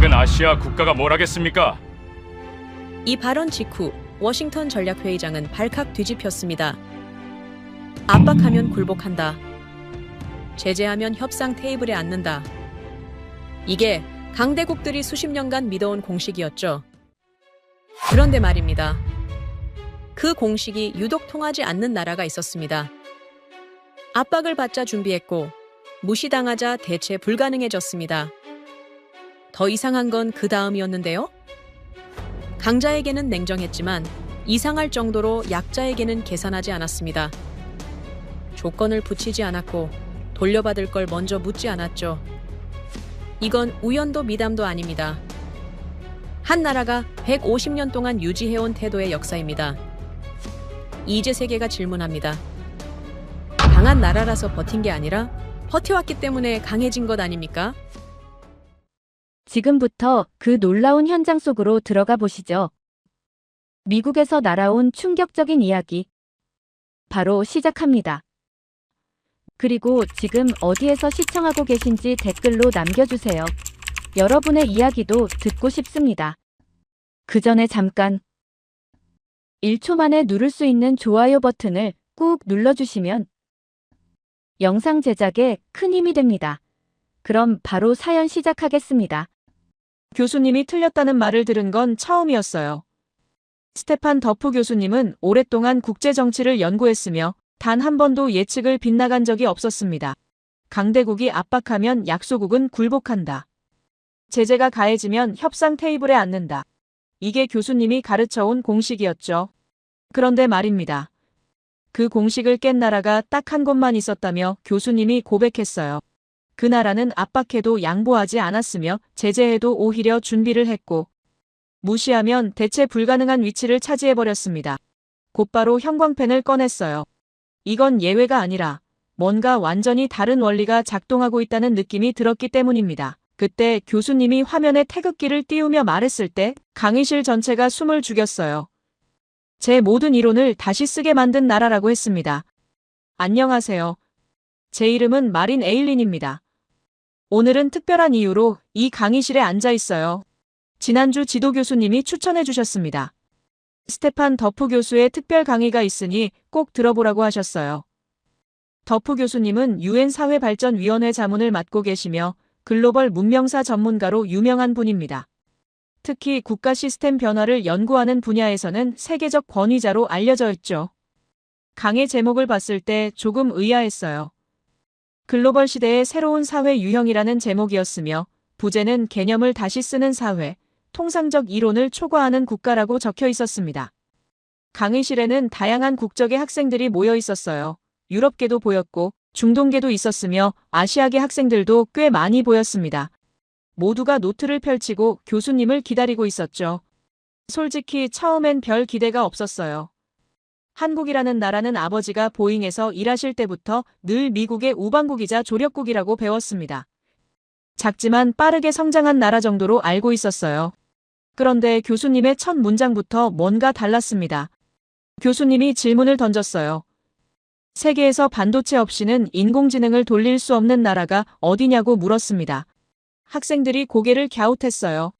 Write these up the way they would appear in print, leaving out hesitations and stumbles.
작은 아시아 국가가 뭘 하겠습니까? 이 발언 직후 워싱턴 전략회의장은 발칵 뒤집혔습니다. 압박하면 굴복한다. 제재하면 협상 테이블에 앉는다. 이게 강대국들이 수십 년간 믿어온 공식이었죠. 그런데 말입니다. 그 공식이 유독 통하지 않는 나라가 있었습니다. 압박을 받자 준비했고 무시당하자 대체 불가능해졌습니다. 더 이상한 건 그 다음이었는데요. 강자에게는 냉정했지만 이상할 정도로 약자에게는 계산하지 않았습니다. 조건을 붙이지 않았고 돌려받을 걸 먼저 묻지 않았죠. 이건 우연도 미담도 아닙니다. 한 나라가 150년 동안 유지해온 태도의 역사입니다. 이제 세계가 질문합니다. 강한 나라라서 버틴 게 아니라 버텨왔기 때문에 강해진 것 아닙니까? 지금부터 그 놀라운 현장 속으로 들어가 보시죠. 미국에서 날아온 충격적인 이야기. 바로 시작합니다. 그리고 지금 어디에서 시청하고 계신지 댓글로 남겨주세요. 여러분의 이야기도 듣고 싶습니다. 그 전에 잠깐 1초 만에 누를 수 있는 좋아요 버튼을 꾹 눌러주시면 영상 제작에 큰 힘이 됩니다. 그럼 바로 사연 시작하겠습니다. 교수님이 틀렸다는 말을 들은 건 처음이었어요. 스테판 더프 교수님은 오랫동안 국제정치를 연구했으며 단 한 번도 예측을 빗나간 적이 없었습니다. 강대국이 압박하면 약소국은 굴복한다. 제재가 가해지면 협상 테이블에 앉는다. 이게 교수님이 가르쳐온 공식이었죠. 그런데 말입니다. 그 공식을 깬 나라가 딱 한 곳만 있었다며 교수님이 고백했어요. 그 나라는 압박해도 양보하지 않았으며 제재해도 오히려 준비를 했고 무시하면 대체 불가능한 위치를 차지해버렸습니다. 곧바로 형광펜을 꺼냈어요. 이건 예외가 아니라 뭔가 완전히 다른 원리가 작동하고 있다는 느낌이 들었기 때문입니다. 그때 교수님이 화면에 태극기를 띄우며 말했을 때 강의실 전체가 숨을 죽였어요. 제 모든 이론을 다시 쓰게 만든 나라라고 했습니다. 안녕하세요. 제 이름은 마린 에일린입니다. 오늘은 특별한 이유로 이 강의실에 앉아 있어요. 지난주 지도 교수님이 추천해 주셨습니다. 스테판 더프 교수의 특별 강의가 있으니 꼭 들어보라고 하셨어요. 더프 교수님은 유엔 사회발전위원회 자문을 맡고 계시며 글로벌 문명사 전문가로 유명한 분입니다. 특히 국가 시스템 변화를 연구하는 분야에서는 세계적 권위자로 알려져 있죠. 강의 제목을 봤을 때 조금 의아했어요. 글로벌 시대의 새로운 사회 유형이라는 제목이었으며 부제는 개념을 다시 쓰는 사회, 통상적 이론을 초과하는 국가라고 적혀 있었습니다. 강의실에는 다양한 국적의 학생들이 모여 있었어요. 유럽계도 보였고 중동계도 있었으며 아시아계 학생들도 꽤 많이 보였습니다. 모두가 노트를 펼치고 교수님을 기다리고 있었죠. 솔직히 처음엔 별 기대가 없었어요. 한국이라는 나라는 아버지가 보잉에서 일하실 때부터 늘 미국의 우방국이자 조력국이라고 배웠습니다. 작지만 빠르게 성장한 나라 정도로 알고 있었어요. 그런데 교수님의 첫 문장부터 뭔가 달랐습니다. 교수님이 질문을 던졌어요. 세계에서 반도체 없이는 인공지능을 돌릴 수 없는 나라가 어디냐고 물었습니다. 학생들이 고개를 갸웃했어요.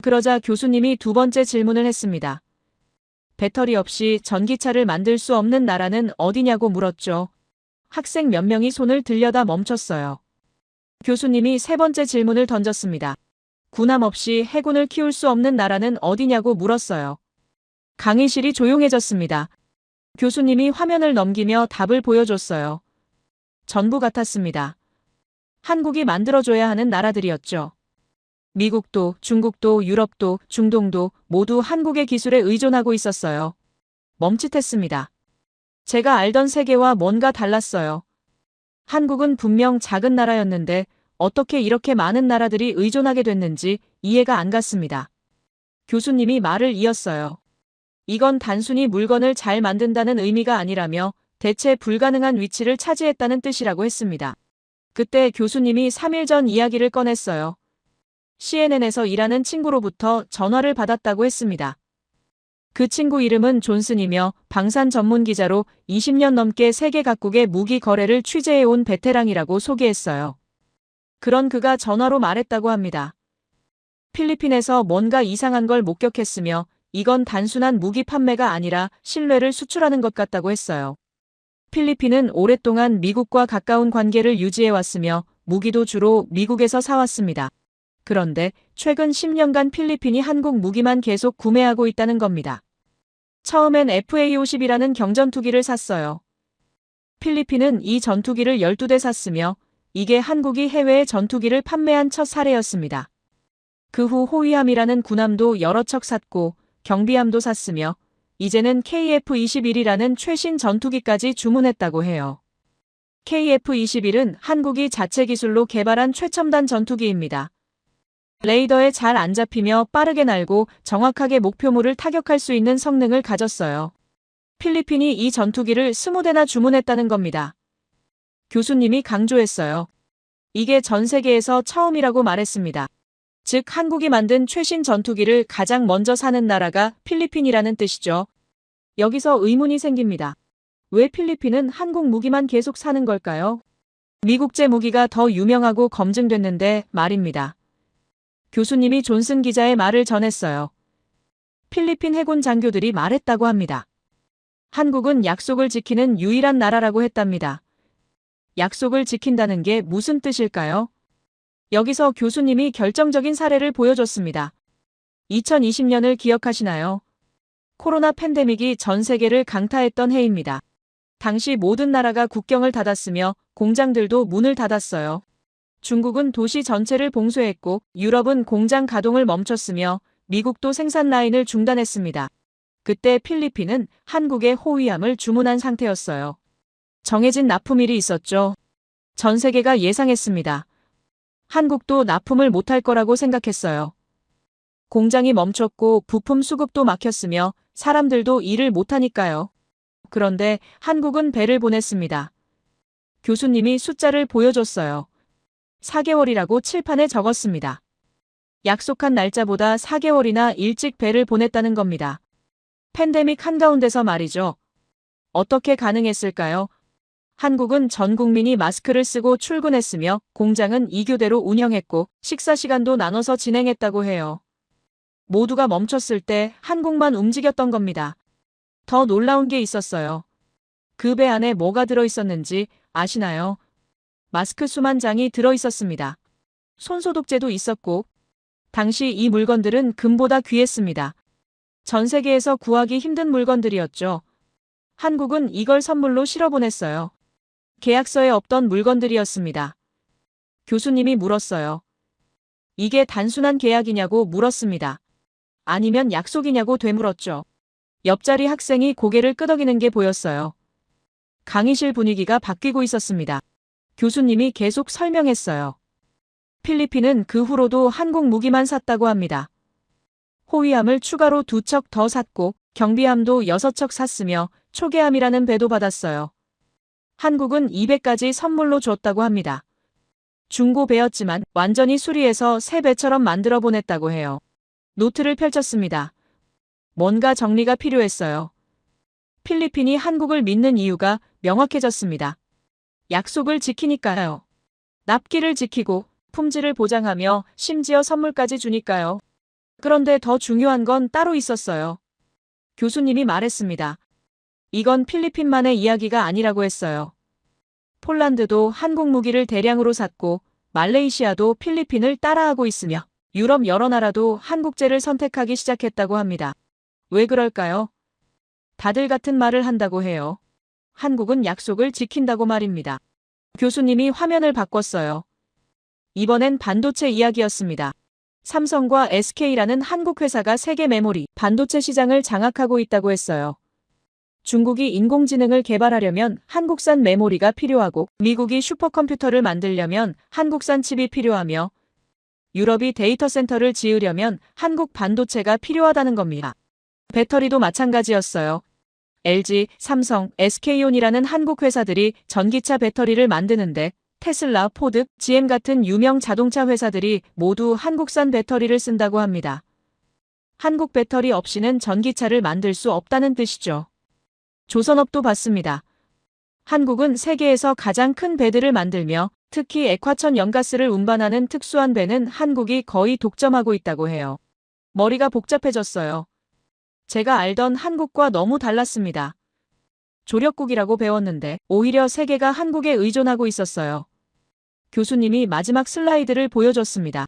그러자 교수님이 두 번째 질문을 했습니다. 배터리 없이 전기차를 만들 수 없는 나라는 어디냐고 물었죠. 학생 몇 명이 손을 들려다 멈췄어요. 교수님이 세 번째 질문을 던졌습니다. 군함 없이 해군을 키울 수 없는 나라는 어디냐고 물었어요. 강의실이 조용해졌습니다. 교수님이 화면을 넘기며 답을 보여줬어요. 전부 같았습니다. 한국이 만들어줘야 하는 나라들이었죠. 미국도, 중국도, 유럽도, 중동도 모두 한국의 기술에 의존하고 있었어요. 멈칫했습니다. 제가 알던 세계와 뭔가 달랐어요. 한국은 분명 작은 나라였는데 어떻게 이렇게 많은 나라들이 의존하게 됐는지 이해가 안 갔습니다. 교수님이 말을 이었어요. 이건 단순히 물건을 잘 만든다는 의미가 아니라며 대체 불가능한 위치를 차지했다는 뜻이라고 했습니다. 그때 교수님이 3일 전 이야기를 꺼냈어요. CNN에서 일하는 친구로부터 전화를 받았다고 했습니다. 그 친구 이름은 존슨이며 방산 전문 기자로 20년 넘게 세계 각국의 무기 거래를 취재해온 베테랑이라고 소개했어요. 그런 그가 전화로 말했다고 합니다. 필리핀에서 뭔가 이상한 걸 목격했으며 이건 단순한 무기 판매가 아니라 신뢰를 수출하는 것 같다고 했어요. 필리핀은 오랫동안 미국과 가까운 관계를 유지해왔으며 무기도 주로 미국에서 사왔습니다. 그런데 최근 10년간 필리핀이 한국 무기만 계속 구매하고 있다는 겁니다. 처음엔 FA-50이라는 경전투기를 샀어요. 필리핀은 이 전투기를 12대 샀으며 이게 한국이 해외에 전투기를 판매한 첫 사례였습니다. 그 후 호위함이라는 군함도 여러 척 샀고 경비함도 샀으며 이제는 KF-21이라는 최신 전투기까지 주문했다고 해요. KF-21은 한국이 자체 기술로 개발한 최첨단 전투기입니다. 레이더에 잘 안 잡히며 빠르게 날고 정확하게 목표물을 타격할 수 있는 성능을 가졌어요. 필리핀이 이 전투기를 20대나 주문했다는 겁니다. 교수님이 강조했어요. 이게 전 세계에서 처음이라고 말했습니다. 즉 한국이 만든 최신 전투기를 가장 먼저 사는 나라가 필리핀이라는 뜻이죠. 여기서 의문이 생깁니다. 왜 필리핀은 한국 무기만 계속 사는 걸까요? 미국제 무기가 더 유명하고 검증됐는데 말입니다. 교수님이 존슨 기자의 말을 전했어요. 필리핀 해군 장교들이 말했다고 합니다. 한국은 약속을 지키는 유일한 나라라고 했답니다. 약속을 지킨다는 게 무슨 뜻일까요? 여기서 교수님이 결정적인 사례를 보여줬습니다. 2020년을 기억하시나요? 코로나 팬데믹이 전 세계를 강타했던 해입니다. 당시 모든 나라가 국경을 닫았으며 공장들도 문을 닫았어요. 중국은 도시 전체를 봉쇄했고 유럽은 공장 가동을 멈췄으며 미국도 생산 라인을 중단했습니다. 그때 필리핀은 한국의 호위함을 주문한 상태였어요. 정해진 납품일이 있었죠. 전 세계가 예상했습니다. 한국도 납품을 못할 거라고 생각했어요. 공장이 멈췄고 부품 수급도 막혔으며 사람들도 일을 못하니까요. 그런데 한국은 배를 보냈습니다. 교수님이 숫자를 보여줬어요. 4개월이라고 칠판에 적었습니다. 약속한 날짜보다 4개월이나 일찍 배를 보냈다는 겁니다. 팬데믹 한가운데서 말이죠. 어떻게 가능했을까요? 한국은 전 국민이 마스크를 쓰고 출근했으며 공장은 2교대로 운영했고 식사 시간도 나눠서 진행했다고 해요. 모두가 멈췄을 때 한국만 움직였던 겁니다. 더 놀라운 게 있었어요. 그 배 안에 뭐가 들어있었는지 아시나요? 마스크 수만 장이 들어있었습니다. 손소독제도 있었고 당시 이 물건들은 금보다 귀했습니다. 전 세계에서 구하기 힘든 물건들이었죠. 한국은 이걸 선물로 실어보냈어요. 계약서에 없던 물건들이었습니다. 교수님이 물었어요. 이게 단순한 계약이냐고 물었습니다. 아니면 약속이냐고 되물었죠. 옆자리 학생이 고개를 끄덕이는 게 보였어요. 강의실 분위기가 바뀌고 있었습니다. 교수님이 계속 설명했어요. 필리핀은 그 후로도 한국 무기만 샀다고 합니다. 호위함을 추가로 2척 더 샀고 경비함도 6척 샀으며 초계함이라는 배도 받았어요. 한국은 2배까지 선물로 줬다고 합니다. 중고 배였지만 완전히 수리해서 새 배처럼 만들어 보냈다고 해요. 노트를 펼쳤습니다. 뭔가 정리가 필요했어요. 필리핀이 한국을 믿는 이유가 명확해졌습니다. 약속을 지키니까요. 납기를 지키고 품질을 보장하며 심지어 선물까지 주니까요. 그런데 더 중요한 건 따로 있었어요. 교수님이 말했습니다. 이건 필리핀만의 이야기가 아니라고 했어요. 폴란드도 한국 무기를 대량으로 샀고 말레이시아도 필리핀을 따라하고 있으며 유럽 여러 나라도 한국제를 선택하기 시작했다고 합니다. 왜 그럴까요? 다들 같은 말을 한다고 해요. 한국은 약속을 지킨다고 말입니다. 교수님이 화면을 바꿨어요. 이번엔 반도체 이야기였습니다. 삼성과 SK라는 한국 회사가 세계 메모리, 반도체 시장을 장악하고 있다고 했어요. 중국이 인공지능을 개발하려면 한국산 메모리가 필요하고 미국이 슈퍼컴퓨터를 만들려면 한국산 칩이 필요하며 유럽이 데이터 센터를 지으려면 한국 반도체가 필요하다는 겁니다. 배터리도 마찬가지였어요. LG, 삼성, SK온이라는 한국 회사들이 전기차 배터리를 만드는데 테슬라, 포드, GM 같은 유명 자동차 회사들이 모두 한국산 배터리를 쓴다고 합니다. 한국 배터리 없이는 전기차를 만들 수 없다는 뜻이죠. 조선업도 봤습니다. 한국은 세계에서 가장 큰 배들을 만들며 특히 액화천 연가스를 운반하는 특수한 배는 한국이 거의 독점하고 있다고 해요. 머리가 복잡해졌어요. 제가 알던 한국과 너무 달랐습니다. 조력국이라고 배웠는데 오히려 세계가 한국에 의존하고 있었어요. 교수님이 마지막 슬라이드를 보여줬습니다.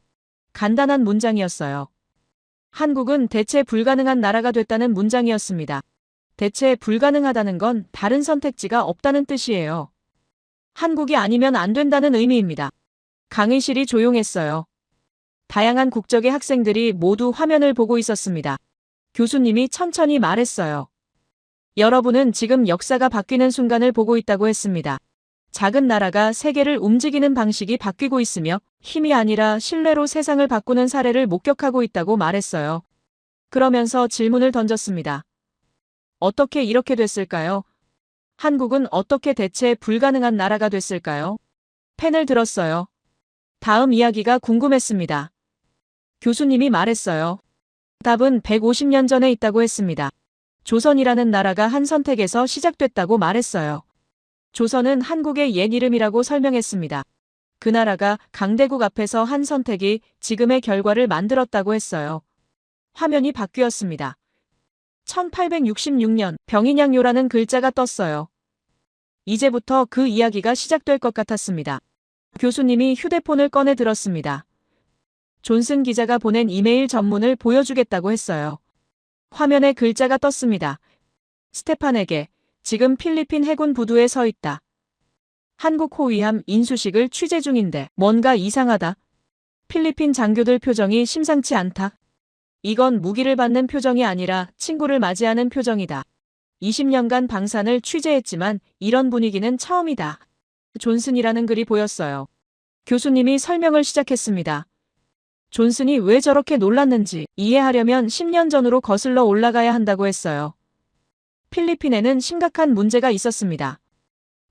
간단한 문장이었어요. 한국은 대체 불가능한 나라가 됐다는 문장이었습니다. 대체 불가능하다는 건 다른 선택지가 없다는 뜻이에요. 한국이 아니면 안 된다는 의미입니다. 강의실이 조용했어요. 다양한 국적의 학생들이 모두 화면을 보고 있었습니다. 교수님이 천천히 말했어요. 여러분은 지금 역사가 바뀌는 순간을 보고 있다고 했습니다. 작은 나라가 세계를 움직이는 방식이 바뀌고 있으며 힘이 아니라 신뢰로 세상을 바꾸는 사례를 목격하고 있다고 말했어요. 그러면서 질문을 던졌습니다. 어떻게 이렇게 됐을까요? 한국은 어떻게 대체 불가능한 나라가 됐을까요? 펜을 들었어요. 다음 이야기가 궁금했습니다. 교수님이 말했어요. 답은 150년 전에 있다고 했습니다. 조선이라는 나라가 한 선택에서 시작됐다고 말했어요. 조선은 한국의 옛 이름이라고 설명했습니다. 그 나라가 강대국 앞에서 한 선택이 지금의 결과를 만들었다고 했어요. 화면이 바뀌었습니다. 1866년 병인양요라는 글자가 떴어요. 이제부터 그 이야기가 시작될 것 같았습니다. 교수님이 휴대폰을 꺼내 들었습니다. 존슨 기자가 보낸 이메일 전문을 보여주겠다고 했어요. 화면에 글자가 떴습니다. 스테판에게 지금 필리핀 해군 부두에 서 있다. 한국 호위함 인수식을 취재 중인데 뭔가 이상하다. 필리핀 장교들 표정이 심상치 않다. 이건 무기를 받는 표정이 아니라 친구를 맞이하는 표정이다. 20년간 방산을 취재했지만 이런 분위기는 처음이다. 존슨이라는 글이 보였어요. 교수님이 설명을 시작했습니다. 존슨이 왜 저렇게 놀랐는지 이해하려면 10년 전으로 거슬러 올라가야 한다고 했어요. 필리핀에는 심각한 문제가 있었습니다.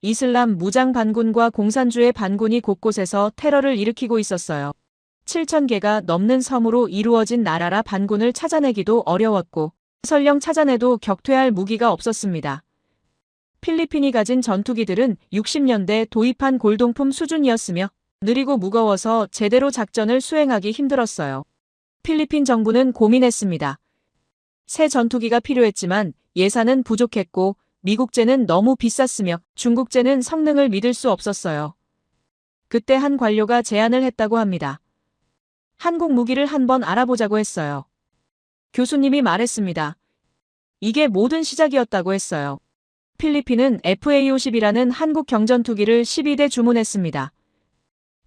이슬람 무장 반군과 공산주의 반군이 곳곳에서 테러를 일으키고 있었어요. 7,000개가 넘는 섬으로 이루어진 나라라 반군을 찾아내기도 어려웠고 설령 찾아내도 격퇴할 무기가 없었습니다. 필리핀이 가진 전투기들은 60년대 도입한 골동품 수준이었으며 느리고 무거워서 제대로 작전을 수행하기 힘들었어요. 필리핀 정부는 고민했습니다. 새 전투기가 필요했지만 예산은 부족했고 미국제는 너무 비쌌으며 중국제는 성능을 믿을 수 없었어요. 그때 한 관료가 제안을 했다고 합니다. 한국 무기를 한번 알아보자고 했어요. 교수님이 말했습니다. 이게 모든 시작이었다고 했어요. 필리핀은 FA-50이라는 한국 경전투기를 12대 주문했습니다.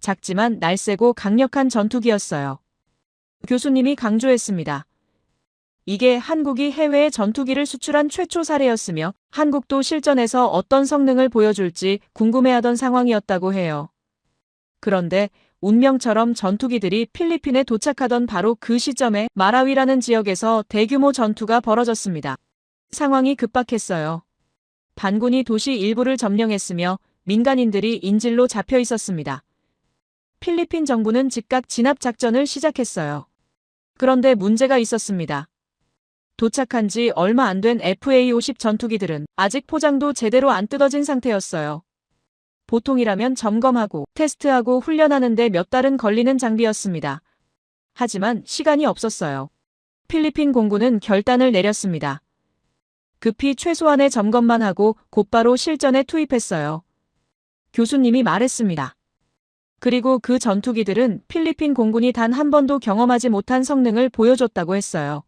작지만 날쌔고 강력한 전투기였어요. 교수님이 강조했습니다. 이게 한국이 해외에 전투기를 수출한 최초 사례였으며 한국도 실전에서 어떤 성능을 보여줄지 궁금해하던 상황이었다고 해요. 그런데 운명처럼 전투기들이 필리핀에 도착하던 바로 그 시점에 마라위라는 지역에서 대규모 전투가 벌어졌습니다. 상황이 급박했어요. 반군이 도시 일부를 점령했으며 민간인들이 인질로 잡혀 있었습니다. 필리핀 정부는 즉각 진압 작전을 시작했어요. 그런데 문제가 있었습니다. 도착한 지 얼마 안 된 FA-50 전투기들은 아직 포장도 제대로 안 뜯어진 상태였어요. 보통이라면 점검하고 테스트하고 훈련하는 데 몇 달은 걸리는 장비였습니다. 하지만 시간이 없었어요. 필리핀 공군은 결단을 내렸습니다. 급히 최소한의 점검만 하고 곧바로 실전에 투입했어요. 교수님이 말했습니다. 그리고 그 전투기들은 필리핀 공군이 단 한 번도 경험하지 못한 성능을 보여줬다고 했어요.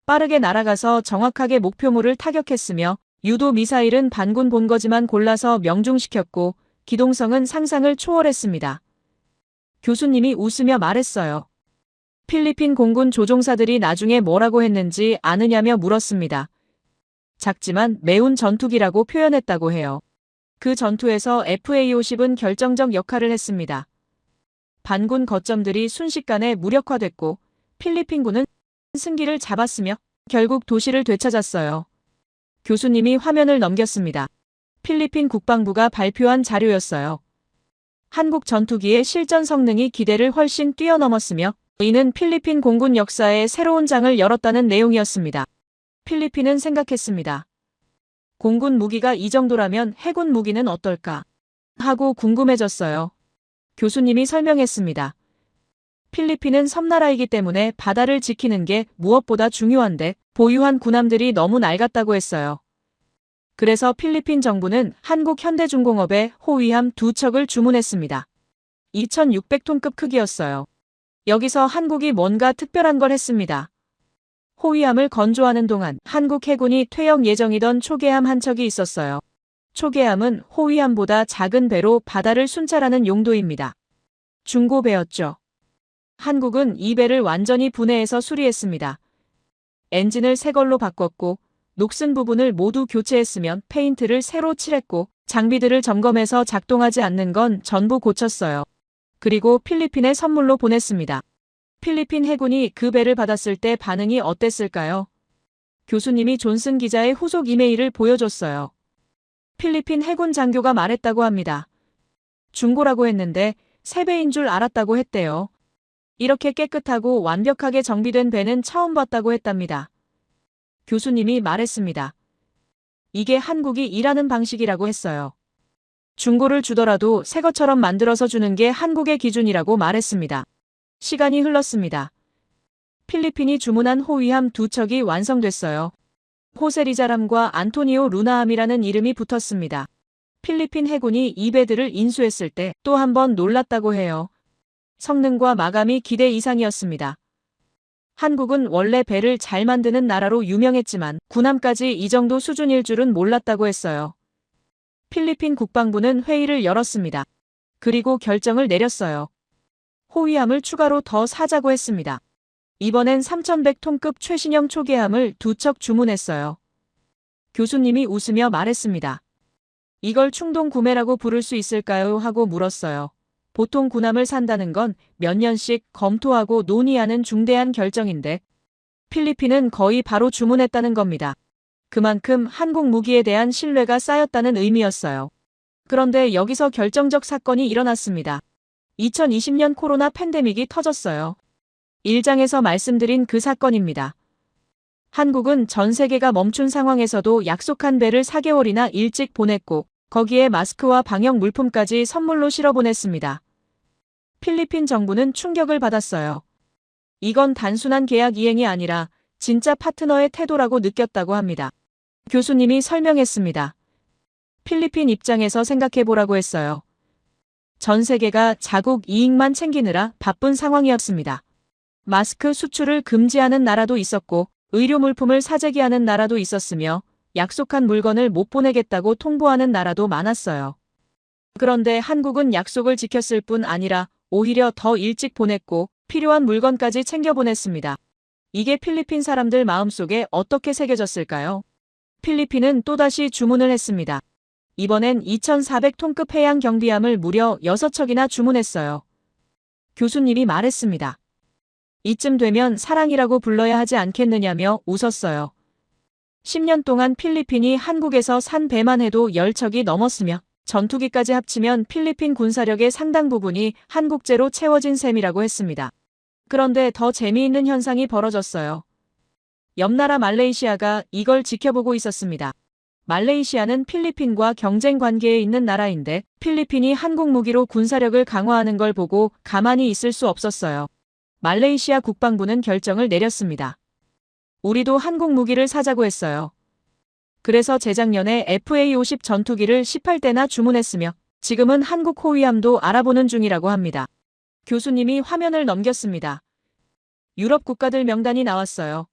빠르게 날아가서 정확하게 목표물을 타격했으며 유도 미사일은 반군 본거지만 골라서 명중시켰고 기동성은 상상을 초월했습니다. 교수님이 웃으며 말했어요. 필리핀 공군 조종사들이 나중에 뭐라고 했는지 아느냐며 물었습니다. 작지만 매운 전투기라고 표현했다고 해요. 그 전투에서 FA-50은 결정적 역할을 했습니다. 반군 거점들이 순식간에 무력화됐고 필리핀군은 승기를 잡았으며 결국 도시를 되찾았어요. 교수님이 화면을 넘겼습니다. 필리핀 국방부가 발표한 자료였어요. 한국 전투기의 실전 성능이 기대를 훨씬 뛰어넘었으며 이는 필리핀 공군 역사에 새로운 장을 열었다는 내용이었습니다. 필리핀은 생각했습니다. 공군 무기가 이 정도라면 해군 무기는 어떨까? 하고 궁금해졌어요. 교수님이 설명했습니다. 필리핀은 섬나라이기 때문에 바다를 지키는 게 무엇보다 중요한데 보유한 군함들이 너무 낡았다고 했어요. 그래서 필리핀 정부는 한국 현대중공업에 호위함 2척을 주문했습니다. 2,600톤급 크기였어요. 여기서 한국이 뭔가 특별한 걸 했습니다. 호위함을 건조하는 동안 한국 해군이 퇴역 예정이던 초계함 한 척이 있었어요. 초계함은 호위함보다 작은 배로 바다를 순찰하는 용도입니다. 중고배였죠. 한국은 이 배를 완전히 분해해서 수리했습니다. 엔진을 새 걸로 바꿨고 녹슨 부분을 모두 교체했으면 페인트를 새로 칠했고 장비들을 점검해서 작동하지 않는 건 전부 고쳤어요. 그리고 필리핀에 선물로 보냈습니다. 필리핀 해군이 그 배를 받았을 때 반응이 어땠을까요? 교수님이 존슨 기자의 후속 이메일을 보여줬어요. 필리핀 해군 장교가 말했다고 합니다. 중고라고 했는데 새 배인 줄 알았다고 했대요. 이렇게 깨끗하고 완벽하게 정비된 배는 처음 봤다고 했답니다. 교수님이 말했습니다. 이게 한국이 일하는 방식이라고 했어요. 중고를 주더라도 새 것처럼 만들어서 주는 게 한국의 기준이라고 말했습니다. 시간이 흘렀습니다. 필리핀이 주문한 호위함 2척이 완성됐어요. 호세리자람과 안토니오 루나함이라는 이름이 붙었습니다. 필리핀 해군이 이 배들을 인수했을 때 또 한 번 놀랐다고 해요. 성능과 마감이 기대 이상이었습니다. 한국은 원래 배를 잘 만드는 나라로 유명했지만 군함까지 이 정도 수준일 줄은 몰랐다고 했어요. 필리핀 국방부는 회의를 열었습니다. 그리고 결정을 내렸어요. 호위함을 추가로 더 사자고 했습니다. 이번엔 3,100톤급 최신형 초계함을 2척 주문했어요. 교수님이 웃으며 말했습니다. 이걸 충동 구매라고 부를 수 있을까요? 하고 물었어요. 보통 군함을 산다는 건 몇 년씩 검토하고 논의하는 중대한 결정인데 필리핀은 거의 바로 주문했다는 겁니다. 그만큼 한국 무기에 대한 신뢰가 쌓였다는 의미였어요. 그런데 여기서 결정적 사건이 일어났습니다. 2020년 코로나 팬데믹이 터졌어요. 1장에서 말씀드린 그 사건입니다. 한국은 전 세계가 멈춘 상황에서도 약속한 배를 4개월이나 일찍 보냈고 거기에 마스크와 방역 물품까지 선물로 실어 보냈습니다. 필리핀 정부는 충격을 받았어요. 이건 단순한 계약 이행이 아니라 진짜 파트너의 태도라고 느꼈다고 합니다. 교수님이 설명했습니다. 필리핀 입장에서 생각해보라고 했어요. 전 세계가 자국 이익만 챙기느라 바쁜 상황이었습니다. 마스크 수출을 금지하는 나라도 있었고 의료 물품을 사재기하는 나라도 있었으며 약속한 물건을 못 보내겠다고 통보하는 나라도 많았어요. 그런데 한국은 약속을 지켰을 뿐 아니라 오히려 더 일찍 보냈고 필요한 물건까지 챙겨 보냈습니다. 이게 필리핀 사람들 마음속에 어떻게 새겨졌을까요? 필리핀은 또다시 주문을 했습니다. 이번엔 2,400톤급 해양 경비함을 무려 6척이나 주문했어요. 교수님이 말했습니다. 이쯤 되면 사랑이라고 불러야 하지 않겠느냐며 웃었어요. 10년 동안 필리핀이 한국에서 산 배만 해도 10척이 넘었으며 전투기까지 합치면 필리핀 군사력의 상당 부분이 한국제로 채워진 셈이라고 했습니다. 그런데 더 재미있는 현상이 벌어졌어요. 옆나라 말레이시아가 이걸 지켜보고 있었습니다. 말레이시아는 필리핀과 경쟁 관계에 있는 나라인데 필리핀이 한국 무기로 군사력을 강화하는 걸 보고 가만히 있을 수 없었어요. 말레이시아 국방부는 결정을 내렸습니다. 우리도 한국 무기를 사자고 했어요. 그래서 재작년에 FA-50 전투기를 18대나 주문했으며 지금은 한국 호위함도 알아보는 중이라고 합니다. 교수님이 화면을 넘겼습니다. 유럽 국가들 명단이 나왔어요.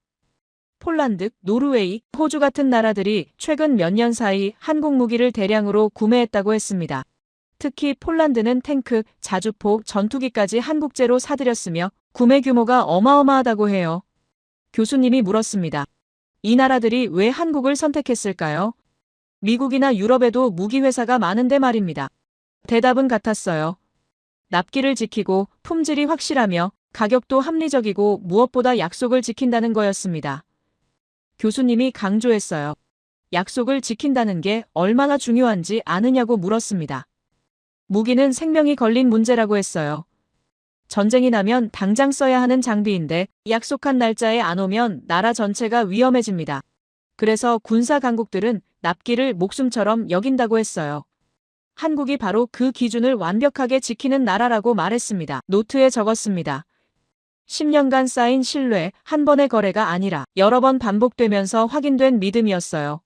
폴란드, 노르웨이, 호주 같은 나라들이 최근 몇 년 사이 한국 무기를 대량으로 구매했다고 했습니다. 특히 폴란드는 탱크, 자주포, 전투기까지 한국제로 사들였으며 구매 규모가 어마어마하다고 해요. 교수님이 물었습니다. 이 나라들이 왜 한국을 선택했을까요? 미국이나 유럽에도 무기회사가 많은데 말입니다. 대답은 같았어요. 납기를 지키고 품질이 확실하며 가격도 합리적이고 무엇보다 약속을 지킨다는 거였습니다. 교수님이 강조했어요. 약속을 지킨다는 게 얼마나 중요한지 아느냐고 물었습니다. 무기는 생명이 걸린 문제라고 했어요. 전쟁이 나면 당장 써야 하는 장비인데 약속한 날짜에 안 오면 나라 전체가 위험해집니다. 그래서 군사 강국들은 납기를 목숨처럼 여긴다고 했어요. 한국이 바로 그 기준을 완벽하게 지키는 나라라고 말했습니다. 노트에 적었습니다. 10년간 쌓인 신뢰, 한 번의 거래가 아니라 여러 번 반복되면서 확인된 믿음이었어요.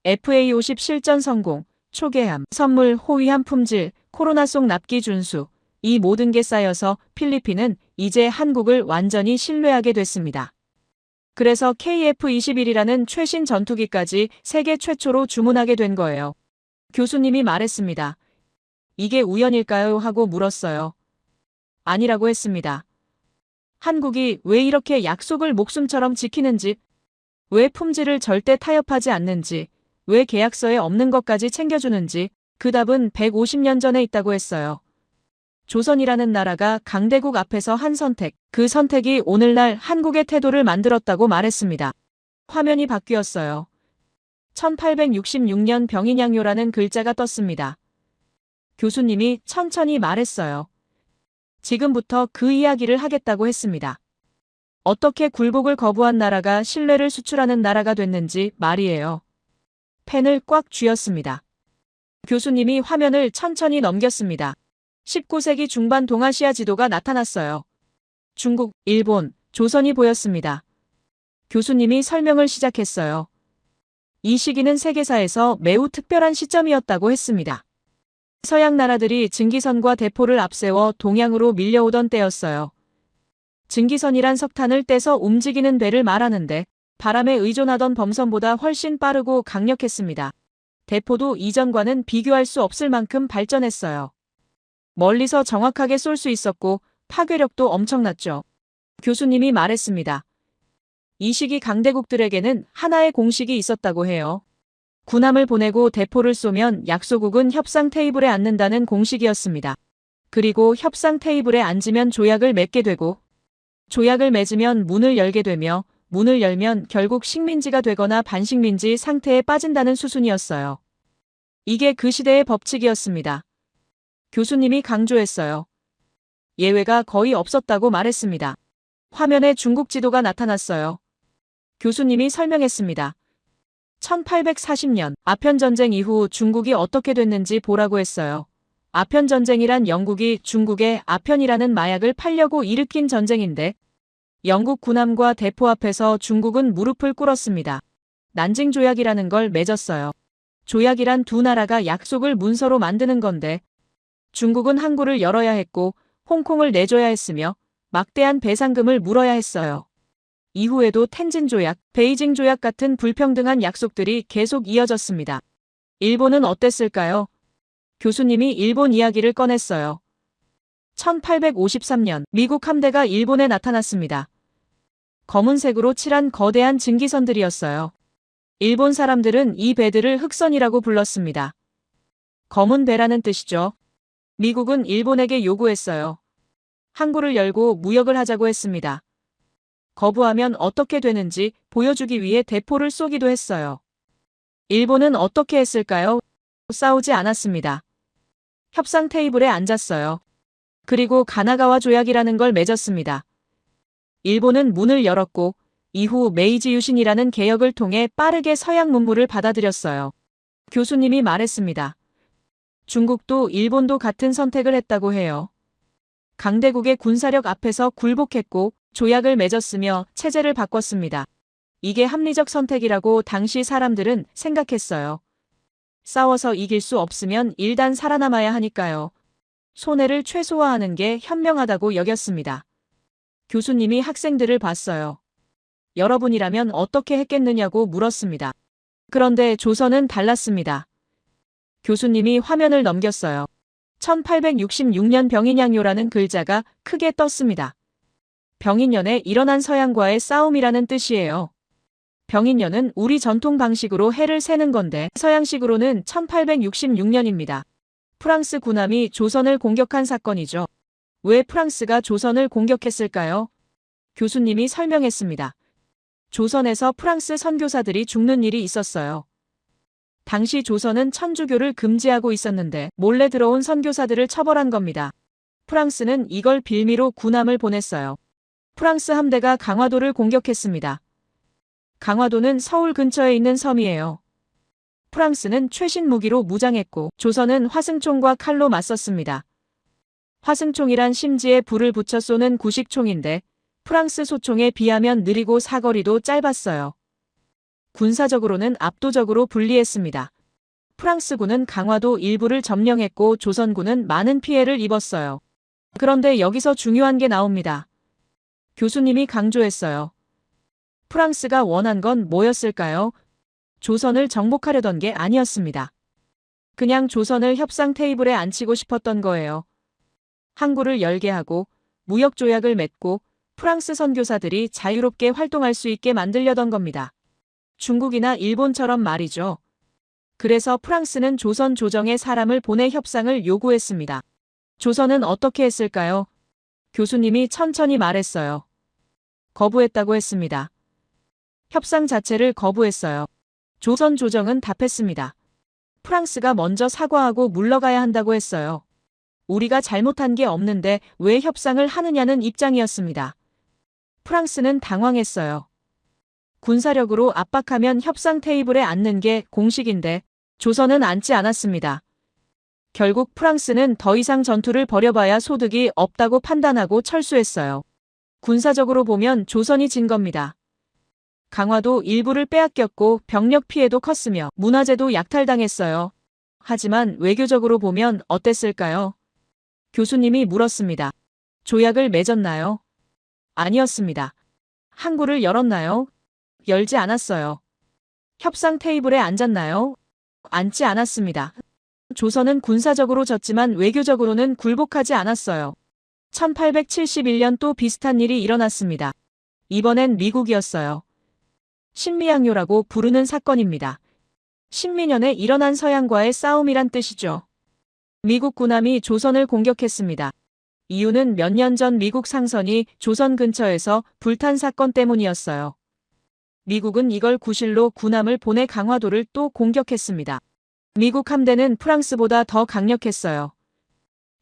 FA50 실전 성공, 초계함, 선물, 호위함 품질, 코로나 속 납기 준수, 이 모든 게 쌓여서 필리핀은 이제 한국을 완전히 신뢰하게 됐습니다. 그래서 KF-21이라는 최신 전투기까지 세계 최초로 주문하게 된 거예요. 교수님이 말했습니다. 이게 우연일까요? 하고 물었어요. 아니라고 했습니다. 한국이 왜 이렇게 약속을 목숨처럼 지키는지, 왜 품질을 절대 타협하지 않는지, 왜 계약서에 없는 것까지 챙겨주는지 그 답은 150년 전에 있다고 했어요. 조선이라는 나라가 강대국 앞에서 한 선택, 그 선택이 오늘날 한국의 태도를 만들었다고 말했습니다. 화면이 바뀌었어요. 1866년 병인양요라는 글자가 떴습니다. 교수님이 천천히 말했어요. 지금부터 그 이야기를 하겠다고 했습니다. 어떻게 굴복을 거부한 나라가 신뢰를 수출하는 나라가 됐는지 말이에요. 펜을 꽉 쥐었습니다. 교수님이 화면을 천천히 넘겼습니다. 19세기 중반 동아시아 지도가 나타났어요. 중국, 일본, 조선이 보였습니다. 교수님이 설명을 시작했어요. 이 시기는 세계사에서 매우 특별한 시점이었다고 했습니다. 서양 나라들이 증기선과 대포를 앞세워 동양으로 밀려오던 때였어요. 증기선이란 석탄을 떼서 움직이는 배를 말하는데 바람에 의존하던 범선보다 훨씬 빠르고 강력했습니다. 대포도 이전과는 비교할 수 없을 만큼 발전했어요. 멀리서 정확하게 쏠 수 있었고 파괴력도 엄청났죠. 교수님이 말했습니다. 이 시기 강대국들에게는 하나의 공식이 있었다고 해요. 군함을 보내고 대포를 쏘면 약소국은 협상 테이블에 앉는다는 공식이었습니다. 그리고 협상 테이블에 앉으면 조약을 맺게 되고 조약을 맺으면 문을 열게 되며 문을 열면 결국 식민지가 되거나 반식민지 상태에 빠진다는 수순이었어요. 이게 그 시대의 법칙이었습니다. 교수님이 강조했어요. 예외가 거의 없었다고 말했습니다. 화면에 중국 지도가 나타났어요. 교수님이 설명했습니다. 1840년 아편전쟁 이후 중국이 어떻게 됐는지 보라고 했어요. 아편전쟁이란 영국이 중국에 아편이라는 마약을 팔려고 일으킨 전쟁인데 영국 군함과 대포 앞에서 중국은 무릎을 꿇었습니다. 난징 조약이라는 걸 맺었어요. 조약이란 두 나라가 약속을 문서로 만드는 건데 중국은 항구를 열어야 했고 홍콩을 내줘야 했으며 막대한 배상금을 물어야 했어요. 이후에도 텐진 조약, 베이징 조약 같은 불평등한 약속들이 계속 이어졌습니다. 일본은 어땠을까요? 교수님이 일본 이야기를 꺼냈어요. 1853년 미국 함대가 일본에 나타났습니다. 검은색으로 칠한 거대한 증기선들이었어요. 일본 사람들은 이 배들을 흑선이라고 불렀습니다. 검은 배라는 뜻이죠. 미국은 일본에게 요구했어요. 항구를 열고 무역을 하자고 했습니다. 거부하면 어떻게 되는지 보여주기 위해 대포를 쏘기도 했어요. 일본은 어떻게 했을까요? 싸우지 않았습니다. 협상 테이블에 앉았어요. 그리고 가나가와 조약이라는 걸 맺었습니다. 일본은 문을 열었고 이후 메이지 유신이라는 개혁을 통해 빠르게 서양 문물을 받아들였어요. 교수님이 말했습니다. 중국도 일본도 같은 선택을 했다고 해요. 강대국의 군사력 앞에서 굴복했고 조약을 맺었으며 체제를 바꿨습니다. 이게 합리적 선택이라고 당시 사람들은 생각했어요. 싸워서 이길 수 없으면 일단 살아남아야 하니까요. 손해를 최소화하는 게 현명하다고 여겼습니다. 교수님이 학생들을 봤어요. 여러분이라면 어떻게 했겠느냐고 물었습니다. 그런데 조선은 달랐습니다. 교수님이 화면을 넘겼어요. 1866년 병인양요라는 글자가 크게 떴습니다. 병인년에 일어난 서양과의 싸움이라는 뜻이에요. 병인년은 우리 전통 방식으로 해를 세는 건데 서양식으로는 1866년입니다. 프랑스 군함이 조선을 공격한 사건이죠. 왜 프랑스가 조선을 공격했을까요? 교수님이 설명했습니다. 조선에서 프랑스 선교사들이 죽는 일이 있었어요. 당시 조선은 천주교를 금지하고 있었는데 몰래 들어온 선교사들을 처벌한 겁니다. 프랑스는 이걸 빌미로 군함을 보냈어요. 프랑스 함대가 강화도를 공격했습니다. 강화도는 서울 근처에 있는 섬이에요. 프랑스는 최신 무기로 무장했고 조선은 화승총과 칼로 맞섰습니다. 화승총이란 심지에 불을 붙여 쏘는 구식총인데 프랑스 소총에 비하면 느리고 사거리도 짧았어요. 군사적으로는 압도적으로 불리했습니다. 프랑스군은 강화도 일부를 점령했고 조선군은 많은 피해를 입었어요. 그런데 여기서 중요한 게 나옵니다. 교수님이 강조했어요. 프랑스가 원한 건 뭐였을까요? 조선을 정복하려던 게 아니었습니다. 그냥 조선을 협상 테이블에 앉히고 싶었던 거예요. 항구를 열게 하고 무역 조약을 맺고 프랑스 선교사들이 자유롭게 활동할 수 있게 만들려던 겁니다. 중국이나 일본처럼 말이죠. 그래서 프랑스는 조선 조정에 사람을 보내 협상을 요구했습니다. 조선은 어떻게 했을까요? 교수님이 천천히 말했어요. 거부했다고 했습니다. 협상 자체를 거부했어요. 조선 조정은 답했습니다. 프랑스가 먼저 사과하고 물러가야 한다고 했어요. 우리가 잘못한 게 없는데 왜 협상을 하느냐는 입장이었습니다. 프랑스는 당황했어요. 군사력으로 압박하면 협상 테이블에 앉는 게 공식인데 조선은 앉지 않았습니다. 결국 프랑스는 더 이상 전투를 벌여봐야 소득이 없다고 판단하고 철수했어요. 군사적으로 보면 조선이 진 겁니다. 강화도 일부를 빼앗겼고 병력 피해도 컸으며 문화재도 약탈당했어요. 하지만 외교적으로 보면 어땠을까요? 교수님이 물었습니다. 조약을 맺었나요? 아니었습니다. 항구를 열었나요? 열지 않았어요. 협상 테이블에 앉았나요? 앉지 않았습니다. 조선은 군사적으로 졌지만 외교적으로는 굴복하지 않았어요. 1871년 또 비슷한 일이 일어났습니다. 이번엔 미국이었어요. 신미양요라고 부르는 사건입니다. 신미년에 일어난 서양과의 싸움이란 뜻이죠. 미국 군함이 조선을 공격했습니다. 이유는 몇 년 전 미국 상선이 조선 근처에서 불탄 사건 때문이었어요. 미국은 이걸 구실로 군함을 보내 강화도를 또 공격했습니다. 미국 함대는 프랑스보다 더 강력했어요.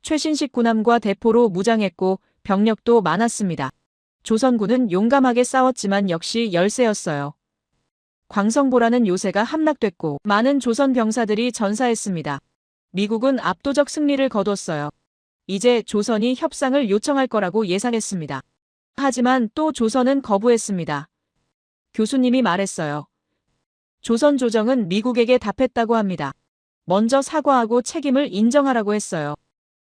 최신식 군함과 대포로 무장했고 병력도 많았습니다. 조선군은 용감하게 싸웠지만 역시 열세였어요. 광성보라는 요새가 함락됐고 많은 조선 병사들이 전사했습니다. 미국은 압도적 승리를 거뒀어요. 이제 조선이 협상을 요청할 거라고 예상했습니다. 하지만 또 조선은 거부했습니다. 교수님이 말했어요. 조선 조정은 미국에게 답했다고 합니다. 먼저 사과하고 책임을 인정하라고 했어요.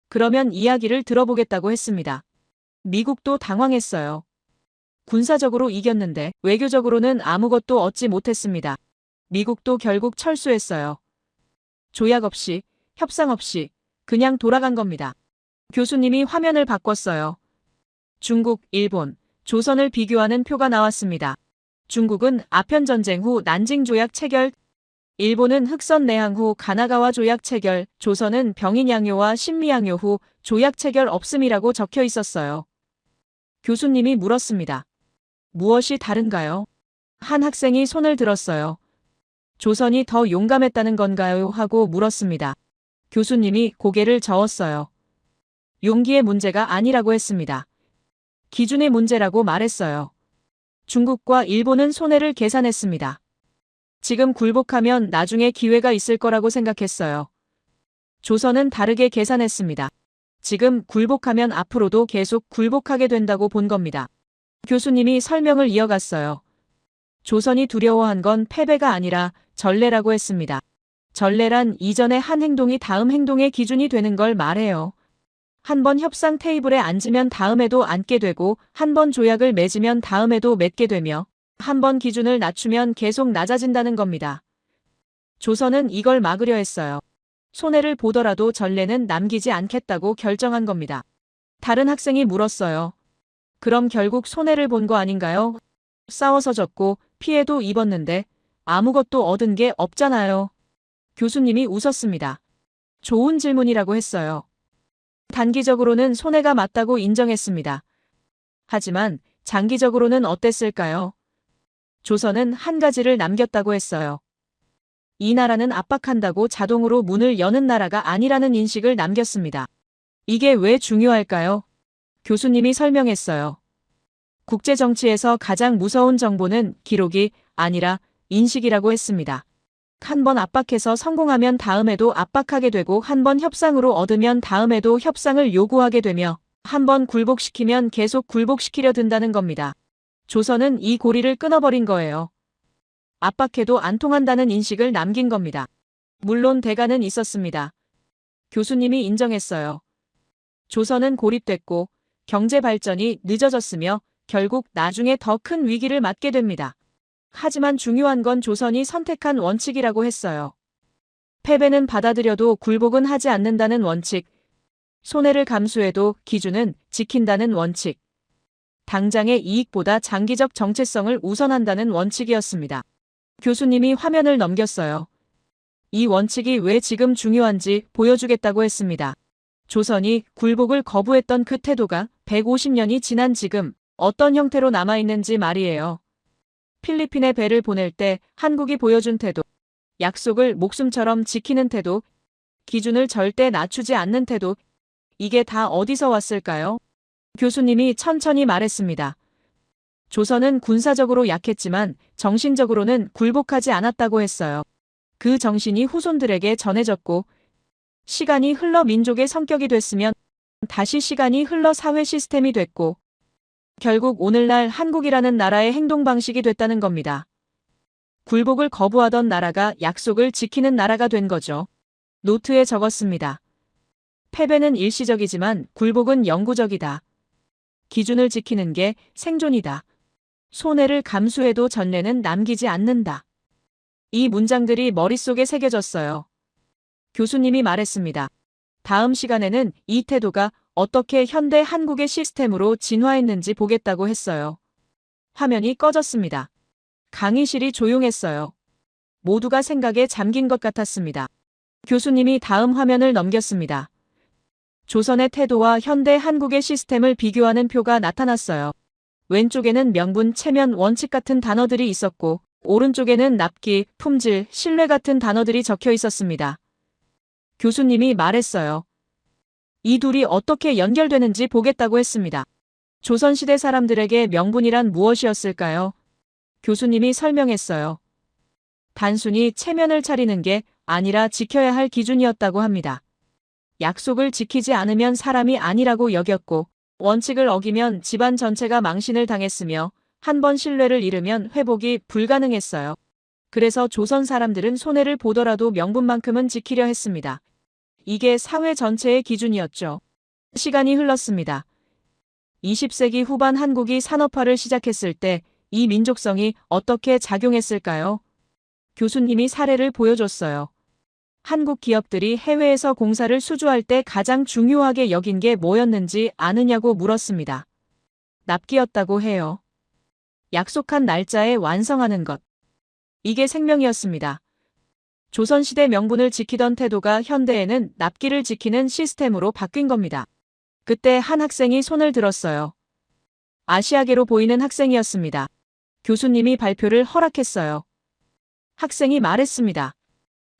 그러면 이야기를 들어보겠다고 했습니다. 미국도 당황했어요. 군사적으로 이겼는데 외교적으로는 아무것도 얻지 못했습니다. 미국도 결국 철수했어요. 조약 없이, 협상 없이 그냥 돌아간 겁니다. 교수님이 화면을 바꿨어요. 중국, 일본, 조선을 비교하는 표가 나왔습니다. 중국은 아편전쟁 후 난징 조약 체결, 일본은 흑선 내항 후 가나가와 조약 체결, 조선은 병인양요와 신미양요 후 조약 체결 없음이라고 적혀 있었어요. 교수님이 물었습니다. 무엇이 다른가요? 한 학생이 손을 들었어요. 조선이 더 용감했다는 건가요? 하고 물었습니다. 교수님이 고개를 저었어요. 용기의 문제가 아니라고 했습니다. 기준의 문제라고 말했어요. 중국과 일본은 손해를 계산했습니다. 지금 굴복하면 나중에 기회가 있을 거라고 생각했어요. 조선은 다르게 계산했습니다. 지금 굴복하면 앞으로도 계속 굴복하게 된다고 본 겁니다. 교수님이 설명을 이어갔어요. 조선이 두려워한 건 패배가 아니라 전례라고 했습니다. 전례란 이전의 한 행동이 다음 행동의 기준이 되는 걸 말해요. 한 번 협상 테이블에 앉으면 다음에도 앉게 되고 한 번 조약을 맺으면 다음에도 맺게 되며 한 번 기준을 낮추면 계속 낮아진다는 겁니다. 조선은 이걸 막으려 했어요. 손해를 보더라도 전례는 남기지 않겠다고 결정한 겁니다. 다른 학생이 물었어요. 그럼 결국 손해를 본 거 아닌가요? 싸워서 졌고 피해도 입었는데 아무것도 얻은 게 없잖아요. 교수님이 웃었습니다. 좋은 질문이라고 했어요. 단기적으로는 손해가 맞다고 인정했습니다. 하지만 장기적으로는 어땠을까요? 조선은 한 가지를 남겼다고 했어요. 이 나라는 압박한다고 자동으로 문을 여는 나라가 아니라는 인식을 남겼습니다. 이게 왜 중요할까요? 교수님이 설명했어요. 국제정치에서 가장 무서운 정보는 기록이 아니라 인식이라고 했습니다. 한 번 압박해서 성공하면 다음에도 압박하게 되고 한 번 협상으로 얻으면 다음에도 협상을 요구하게 되며 한 번 굴복시키면 계속 굴복시키려 든다는 겁니다. 조선은 이 고리를 끊어버린 거예요. 압박해도 안 통한다는 인식을 남긴 겁니다. 물론 대가는 있었습니다. 교수님이 인정했어요. 조선은 고립됐고 경제 발전이 늦어졌으며 결국 나중에 더 큰 위기를 맞게 됩니다. 하지만 중요한 건 조선이 선택한 원칙이라고 했어요. 패배는 받아들여도 굴복은 하지 않는다는 원칙, 손해를 감수해도 기준은 지킨다는 원칙, 당장의 이익보다 장기적 정체성을 우선한다는 원칙이었습니다. 교수님이 화면을 넘겼어요. 이 원칙이 왜 지금 중요한지 보여주겠다고 했습니다. 조선이 굴복을 거부했던 그 태도가 150년이 지난 지금 어떤 형태로 남아있는지 말이에요. 필리핀에 배를 보낼 때 한국이 보여준 태도, 약속을 목숨처럼 지키는 태도, 기준을 절대 낮추지 않는 태도, 이게 다 어디서 왔을까요? 교수님이 천천히 말했습니다. 조선은 군사적으로 약했지만 정신적으로는 굴복하지 않았다고 했어요. 그 정신이 후손들에게 전해졌고 시간이 흘러 민족의 성격이 됐으면 다시 시간이 흘러 사회 시스템이 됐고 결국 오늘날 한국이라는 나라의 행동 방식이 됐다는 겁니다. 굴복을 거부하던 나라가 약속을 지키는 나라가 된 거죠. 노트에 적었습니다. 패배는 일시적이지만 굴복은 영구적이다. 기준을 지키는 게 생존이다. 손해를 감수해도 전례는 남기지 않는다. 이 문장들이 머릿속에 새겨졌어요. 교수님이 말했습니다. 다음 시간에는 이 태도가 어떻게 현대 한국의 시스템으로 진화했는지 보겠다고 했어요. 화면이 꺼졌습니다. 강의실이 조용했어요. 모두가 생각에 잠긴 것 같았습니다. 교수님이 다음 화면을 넘겼습니다. 조선의 태도와 현대 한국의 시스템을 비교하는 표가 나타났어요. 왼쪽에는 명분, 체면, 원칙 같은 단어들이 있었고 오른쪽에는 납기, 품질, 신뢰 같은 단어들이 적혀 있었습니다. 교수님이 말했어요. 이 둘이 어떻게 연결되는지 보겠다고 했습니다. 조선시대 사람들에게 명분이란 무엇이었을까요? 교수님이 설명했어요. 단순히 체면을 차리는 게 아니라 지켜야 할 기준이었다고 합니다. 약속을 지키지 않으면 사람이 아니라고 여겼고 원칙을 어기면 집안 전체가 망신을 당했으며 한 번 신뢰를 잃으면 회복이 불가능했어요. 그래서 조선 사람들은 손해를 보더라도 명분만큼은 지키려 했습니다. 이게 사회 전체의 기준이었죠. 시간이 흘렀습니다. 20세기 후반 한국이 산업화를 시작했을 때 이 민족성이 어떻게 작용했을까요? 교수님이 사례를 보여줬어요. 한국 기업들이 해외에서 공사를 수주할 때 가장 중요하게 여긴 게 뭐였는지 아느냐고 물었습니다. 납기였다고 해요. 약속한 날짜에 완성하는 것. 이게 생명이었습니다. 조선시대 명분을 지키던 태도가 현대에는 납기를 지키는 시스템으로 바뀐 겁니다. 그때 한 학생이 손을 들었어요. 아시아계로 보이는 학생이었습니다. 교수님이 발표를 허락했어요. 학생이 말했습니다.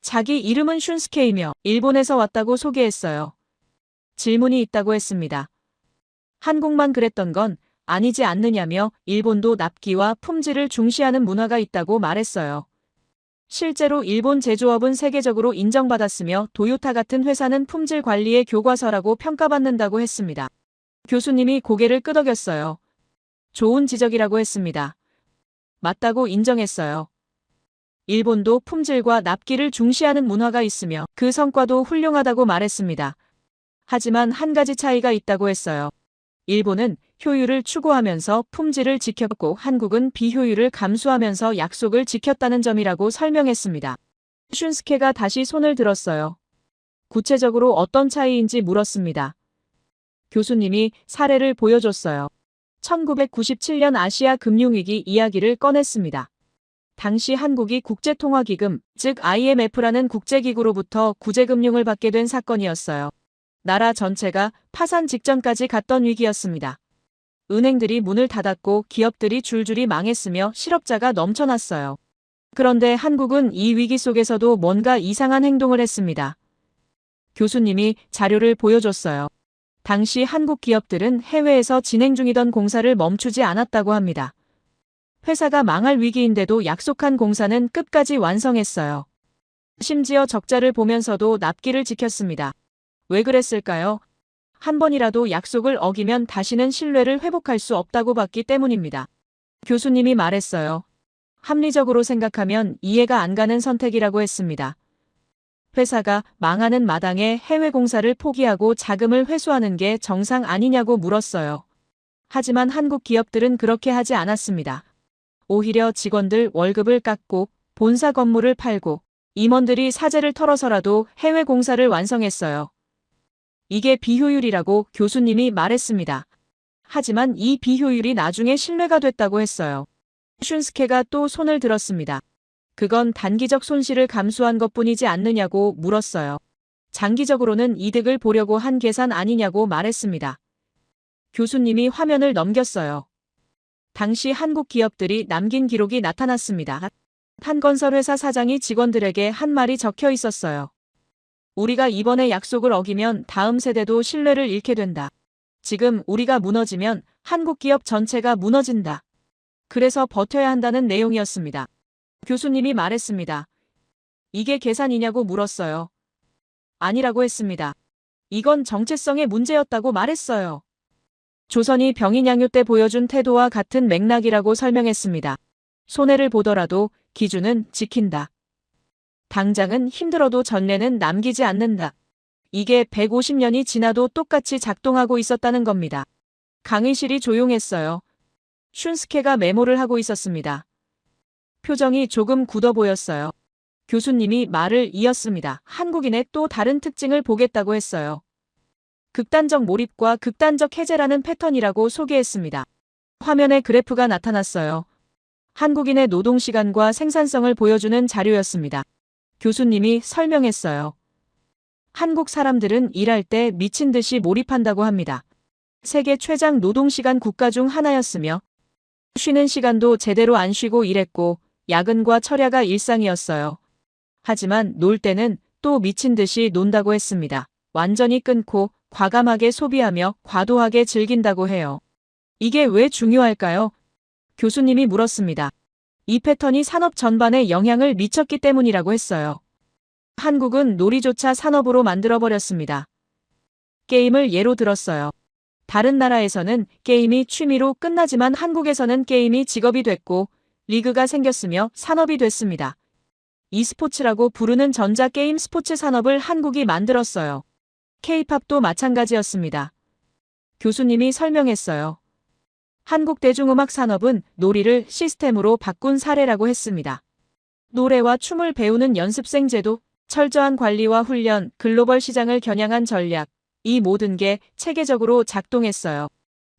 자기 이름은 슌스케이며 일본에서 왔다고 소개했어요. 질문이 있다고 했습니다. 한국만 그랬던 건 아니지 않느냐며 일본도 납기와 품질을 중시하는 문화가 있다고 말했어요. 실제로 일본 제조업은 세계적으로 인정받았으며 도요타 같은 회사는 품질 관리의 교과서라고 평가받는다고 했습니다. 교수님이 고개를 끄덕였어요. 좋은 지적이라고 했습니다. 맞다고 인정했어요. 일본도 품질과 납기를 중시하는 문화가 있으며 그 성과도 훌륭하다고 말했습니다. 하지만 한 가지 차이가 있다고 했어요. 일본은 효율을 추구하면서 품질을 지켰고 한국은 비효율을 감수하면서 약속을 지켰다는 점이라고 설명했습니다. 슌스케가 다시 손을 들었어요. 구체적으로 어떤 차이인지 물었습니다. 교수님이 사례를 보여줬어요. 1997년 아시아 금융위기 이야기를 꺼냈습니다. 당시 한국이 국제통화기금, 즉 IMF라는 국제기구로부터 구제금융을 받게 된 사건이었어요. 나라 전체가 파산 직전까지 갔던 위기였습니다. 은행들이 문을 닫았고 기업들이 줄줄이 망했으며 실업자가 넘쳐났어요. 그런데 한국은 이 위기 속에서도 뭔가 이상한 행동을 했습니다. 교수님이 자료를 보여줬어요. 당시 한국 기업들은 해외에서 진행 중이던 공사를 멈추지 않았다고 합니다. 회사가 망할 위기인데도 약속한 공사는 끝까지 완성했어요. 심지어 적자를 보면서도 납기를 지켰습니다. 왜 그랬을까요? 한 번이라도 약속을 어기면 다시는 신뢰를 회복할 수 없다고 봤기 때문입니다. 교수님이 말했어요. 합리적으로 생각하면 이해가 안 가는 선택이라고 했습니다. 회사가 망하는 마당에 해외 공사를 포기하고 자금을 회수하는 게 정상 아니냐고 물었어요. 하지만 한국 기업들은 그렇게 하지 않았습니다. 오히려 직원들 월급을 깎고 본사 건물을 팔고 임원들이 사재를 털어서라도 해외 공사를 완성했어요. 이게 비효율이라고 교수님이 말했습니다. 하지만 이 비효율이 나중에 신뢰가 됐다고 했어요. 슌스케가 또 손을 들었습니다. 그건 단기적 손실을 감수한 것뿐이지 않느냐고 물었어요. 장기적으로는 이득을 보려고 한 계산 아니냐고 말했습니다. 교수님이 화면을 넘겼어요. 당시 한국 기업들이 남긴 기록이 나타났습니다. 한 건설회사 사장이 직원들에게 한 말이 적혀 있었어요. 우리가 이번에 약속을 어기면 다음 세대도 신뢰를 잃게 된다. 지금 우리가 무너지면 한국 기업 전체가 무너진다. 그래서 버텨야 한다는 내용이었습니다. 교수님이 말했습니다. 이게 계산이냐고 물었어요. 아니라고 했습니다. 이건 정체성의 문제였다고 말했어요. 조선이 병인양요 때 보여준 태도와 같은 맥락이라고 설명했습니다. 손해를 보더라도 기준은 지킨다. 당장은 힘들어도 전례는 남기지 않는다. 이게 150년이 지나도 똑같이 작동하고 있었다는 겁니다. 강의실이 조용했어요. 슌스케가 메모를 하고 있었습니다. 표정이 조금 굳어 보였어요. 교수님이 말을 이었습니다. 한국인의 또 다른 특징을 보겠다고 했어요. 극단적 몰입과 극단적 해제라는 패턴이라고 소개했습니다. 화면에 그래프가 나타났어요. 한국인의 노동시간과 생산성을 보여주는 자료였습니다. 교수님이 설명했어요. 한국 사람들은 일할 때 미친 듯이 몰입한다고 합니다. 세계 최장 노동시간 국가 중 하나였으며 쉬는 시간도 제대로 안 쉬고 일했고 야근과 철야가 일상이었어요. 하지만 놀 때는 또 미친 듯이 논다고 했습니다. 완전히 끊고 과감하게 소비하며 과도하게 즐긴다고 해요. 이게 왜 중요할까요? 교수님이 물었습니다. 이 패턴이 산업 전반에 영향을 미쳤기 때문이라고 했어요. 한국은 놀이조차 산업으로 만들어버렸습니다. 게임을 예로 들었어요. 다른 나라에서는 게임이 취미로 끝나지만 한국에서는 게임이 직업이 됐고 리그가 생겼으며 산업이 됐습니다. e스포츠라고 부르는 전자게임 스포츠 산업을 한국이 만들었어요. K-팝도 마찬가지였습니다. 교수님이 설명했어요. 한국 대중음악 산업은 놀이를 시스템으로 바꾼 사례라고 했습니다. 노래와 춤을 배우는 연습생 제도, 철저한 관리와 훈련, 글로벌 시장을 겨냥한 전략, 이 모든 게 체계적으로 작동했어요.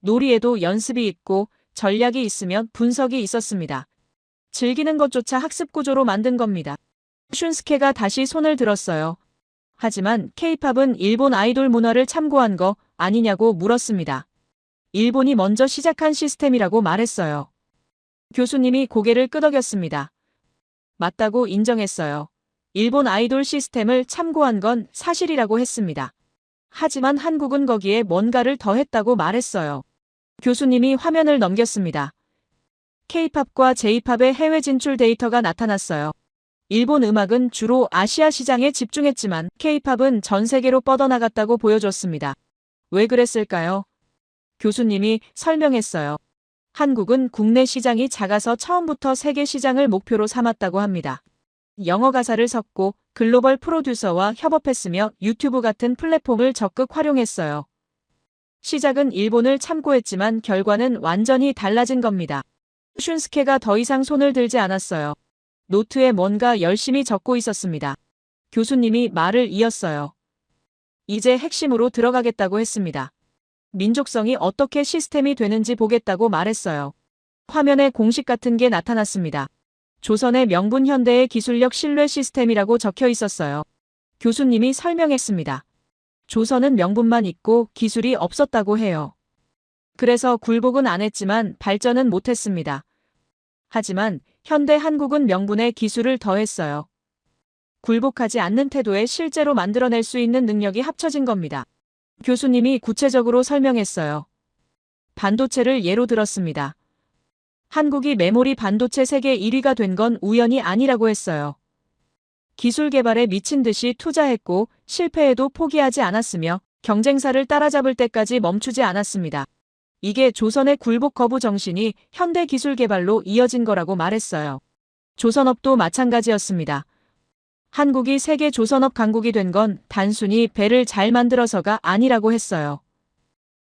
놀이에도 연습이 있고 전략이 있으면 분석이 있었습니다. 즐기는 것조차 학습 구조로 만든 겁니다. 슌스케가 다시 손을 들었어요. 하지만 K-팝은 일본 아이돌 문화를 참고한 거 아니냐고 물었습니다. 일본이 먼저 시작한 시스템이라고 말했어요. 교수님이 고개를 끄덕였습니다. 맞다고 인정했어요. 일본 아이돌 시스템을 참고한 건 사실이라고 했습니다. 하지만 한국은 거기에 뭔가를 더했다고 말했어요. 교수님이 화면을 넘겼습니다. K-팝과 J-팝의 해외 진출 데이터가 나타났어요. 일본 음악은 주로 아시아 시장에 집중했지만 K-팝은 전 세계로 뻗어나갔다고 보여줬습니다. 왜 그랬을까요? 교수님이 설명했어요. 한국은 국내 시장이 작아서 처음부터 세계 시장을 목표로 삼았다고 합니다. 영어 가사를 섞고 글로벌 프로듀서와 협업했으며 유튜브 같은 플랫폼을 적극 활용했어요. 시작은 일본을 참고했지만 결과는 완전히 달라진 겁니다. 슌스케가 더 이상 손을 들지 않았어요. 노트에 뭔가 열심히 적고 있었습니다. 교수님이 말을 이었어요. 이제 핵심으로 들어가겠다고 했습니다. 민족성이 어떻게 시스템이 되는지 보겠다고 말했어요. 화면에 공식 같은 게 나타났습니다. 조선의 명분 현대의 기술력 신뢰 시스템이라고 적혀 있었어요. 교수님이 설명했습니다. 조선은 명분만 있고 기술이 없었다고 해요. 그래서 굴복은 안 했지만 발전은 못했습니다. 하지만 현대 한국은 명분에 기술을 더했어요. 굴복하지 않는 태도에 실제로 만들어낼 수 있는 능력이 합쳐진 겁니다. 교수님이 구체적으로 설명했어요. 반도체를 예로 들었습니다. 한국이 메모리 반도체 세계 1위가 된 건 우연이 아니라고 했어요. 기술 개발에 미친 듯이 투자했고 실패해도 포기하지 않았으며 경쟁사를 따라잡을 때까지 멈추지 않았습니다. 이게 조선의 굴복 거부 정신이 현대 기술 개발로 이어진 거라고 말했어요. 조선업도 마찬가지였습니다. 한국이 세계 조선업 강국이 된 건 단순히 배를 잘 만들어서가 아니라고 했어요.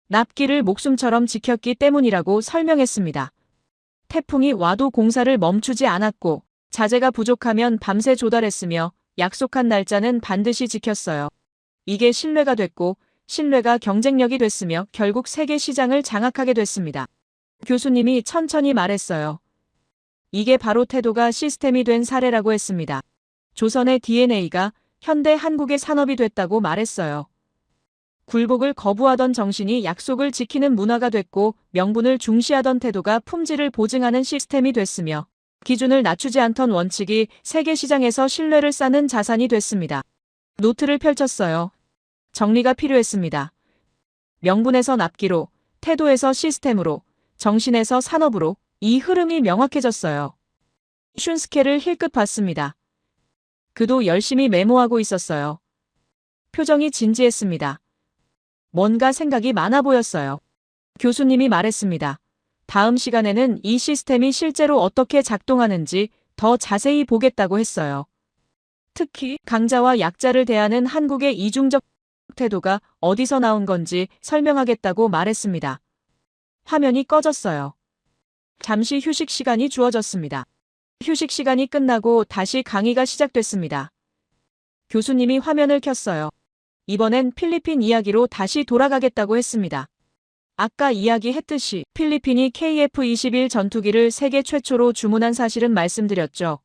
납기를 목숨처럼 지켰기 때문이라고 설명했습니다. 태풍이 와도 공사를 멈추지 않았고 자재가 부족하면 밤새 조달했으며 약속한 날짜는 반드시 지켰어요. 이게 신뢰가 됐고 신뢰가 경쟁력이 됐으며 결국 세계 시장을 장악하게 됐습니다. 교수님이 천천히 말했어요. 이게 바로 태도가 시스템이 된 사례라고 했습니다. 조선의 DNA가 현대 한국의 산업이 됐다고 말했어요. 굴복을 거부하던 정신이 약속을 지키는 문화가 됐고 명분을 중시하던 태도가 품질을 보증하는 시스템이 됐으며 기준을 낮추지 않던 원칙이 세계 시장에서 신뢰를 쌓는 자산이 됐습니다. 노트를 펼쳤어요. 정리가 필요했습니다. 명분에서 납기로, 태도에서 시스템으로, 정신에서 산업으로 이 흐름이 명확해졌어요. 슌스케를 힐끗 봤습니다. 그도 열심히 메모하고 있었어요. 표정이 진지했습니다. 뭔가 생각이 많아 보였어요. 교수님이 말했습니다. 다음 시간에는 이 시스템이 실제로 어떻게 작동하는지 더 자세히 보겠다고 했어요. 특히 강자와 약자를 대하는 한국의 이중적 태도가 어디서 나온 건지 설명하겠다고 말했습니다. 화면이 꺼졌어요. 잠시 휴식 시간이 주어졌습니다. 휴식 시간이 끝나고 다시 강의가 시작됐습니다. 교수님이 화면을 켰어요. 이번엔 필리핀 이야기로 다시 돌아가겠다고 했습니다. 아까 이야기했듯이 필리핀이 KF-21 전투기를 세계 최초로 주문한 사실은 말씀드렸죠.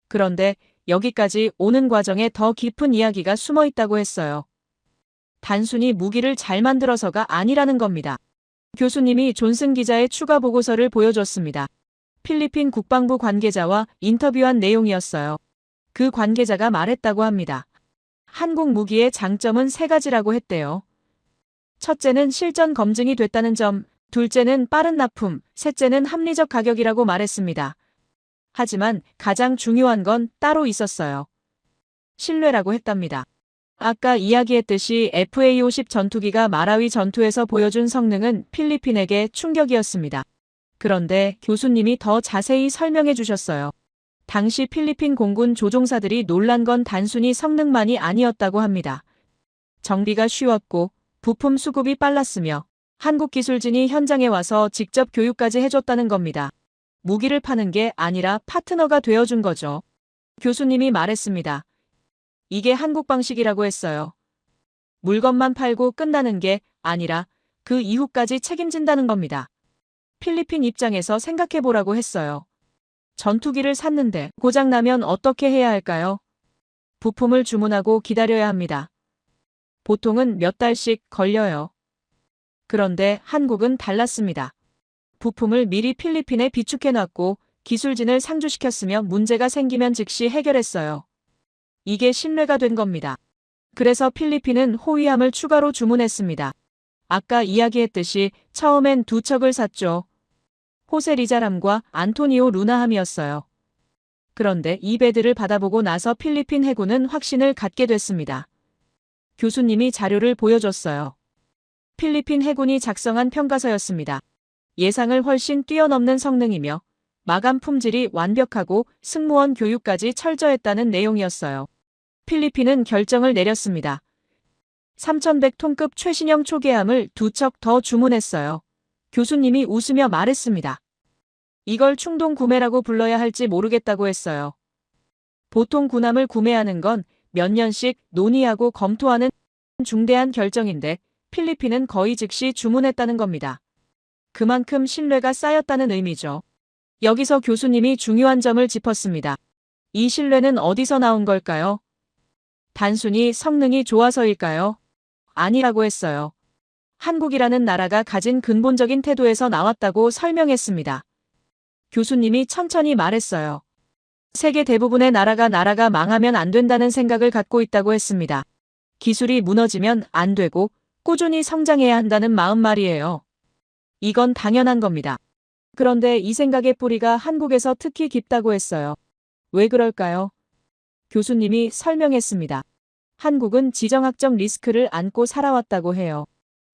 그런데 여기까지 오는 과정에 더 깊은 이야기가 숨어 있다고 했어요. 단순히 무기를 잘 만들어서가 아니라는 겁니다. 교수님이 존슨 기자의 추가 보고서를 보여줬습니다. 필리핀 국방부 관계자와 인터뷰한 내용이었어요. 그 관계자가 말했다고 합니다. 한국 무기의 장점은 3가지라고 했대요. 첫째는 실전 검증이 됐다는 점, 둘째는 빠른 납품, 셋째는 합리적 가격이라고 말했습니다. 하지만 가장 중요한 건 따로 있었어요. 신뢰라고 했답니다. 아까 이야기했듯이 FA-50 전투기가 마라위 전투에서 보여준 성능은 필리핀에게 충격이었습니다. 그런데 교수님이 더 자세히 설명해 주셨어요. 당시 필리핀 공군 조종사들이 놀란 건 단순히 성능만이 아니었다고 합니다. 정비가 쉬웠고 부품 수급이 빨랐으며 한국 기술진이 현장에 와서 직접 교육까지 해줬다는 겁니다. 무기를 파는 게 아니라 파트너가 되어준 거죠. 교수님이 말했습니다. 이게 한국 방식이라고 했어요. 물건만 팔고 끝나는 게 아니라 그 이후까지 책임진다는 겁니다. 필리핀 입장에서 생각해보라고 했어요. 전투기를 샀는데 고장나면 어떻게 해야 할까요? 부품을 주문하고 기다려야 합니다. 보통은 몇 달씩 걸려요. 그런데 한국은 달랐습니다. 부품을 미리 필리핀에 비축해놨고 기술진을 상주시켰으며 문제가 생기면 즉시 해결했어요. 이게 신뢰가 된 겁니다. 그래서 필리핀은 호위함을 추가로 주문했습니다. 아까 이야기했듯이 처음엔 2척을 샀죠. 호세 리자람과 안토니오 루나함이었어요. 그런데 이 배들을 받아보고 나서 필리핀 해군은 확신을 갖게 됐습니다. 교수님이 자료를 보여줬어요. 필리핀 해군이 작성한 평가서였습니다. 예상을 훨씬 뛰어넘는 성능이며 마감 품질이 완벽하고 승무원 교육까지 철저했다는 내용이었어요. 필리핀은 결정을 내렸습니다. 3100톤급 최신형 초계함을 2척 더 주문했어요. 교수님이 웃으며 말했습니다. 이걸 충동 구매라고 불러야 할지 모르겠다고 했어요. 보통 군함을 구매하는 건 몇 년씩 논의하고 검토하는 중대한 결정인데 필리핀은 거의 즉시 주문했다는 겁니다. 그만큼 신뢰가 쌓였다는 의미죠. 여기서 교수님이 중요한 점을 짚었습니다. 이 신뢰는 어디서 나온 걸까요? 단순히 성능이 좋아서일까요? 아니라고 했어요. 한국이라는 나라가 가진 근본적인 태도에서 나왔다고 설명했습니다. 교수님이 천천히 말했어요. 세계 대부분의 나라가 망하면 안 된다는 생각을 갖고 있다고 했습니다. 기술이 무너지면 안 되고 꾸준히 성장해야 한다는 마음 말이에요. 이건 당연한 겁니다. 그런데 이 생각의 뿌리가 한국에서 특히 깊다고 했어요. 왜 그럴까요? 교수님이 설명했습니다. 한국은 지정학적 리스크를 안고 살아왔다고 해요.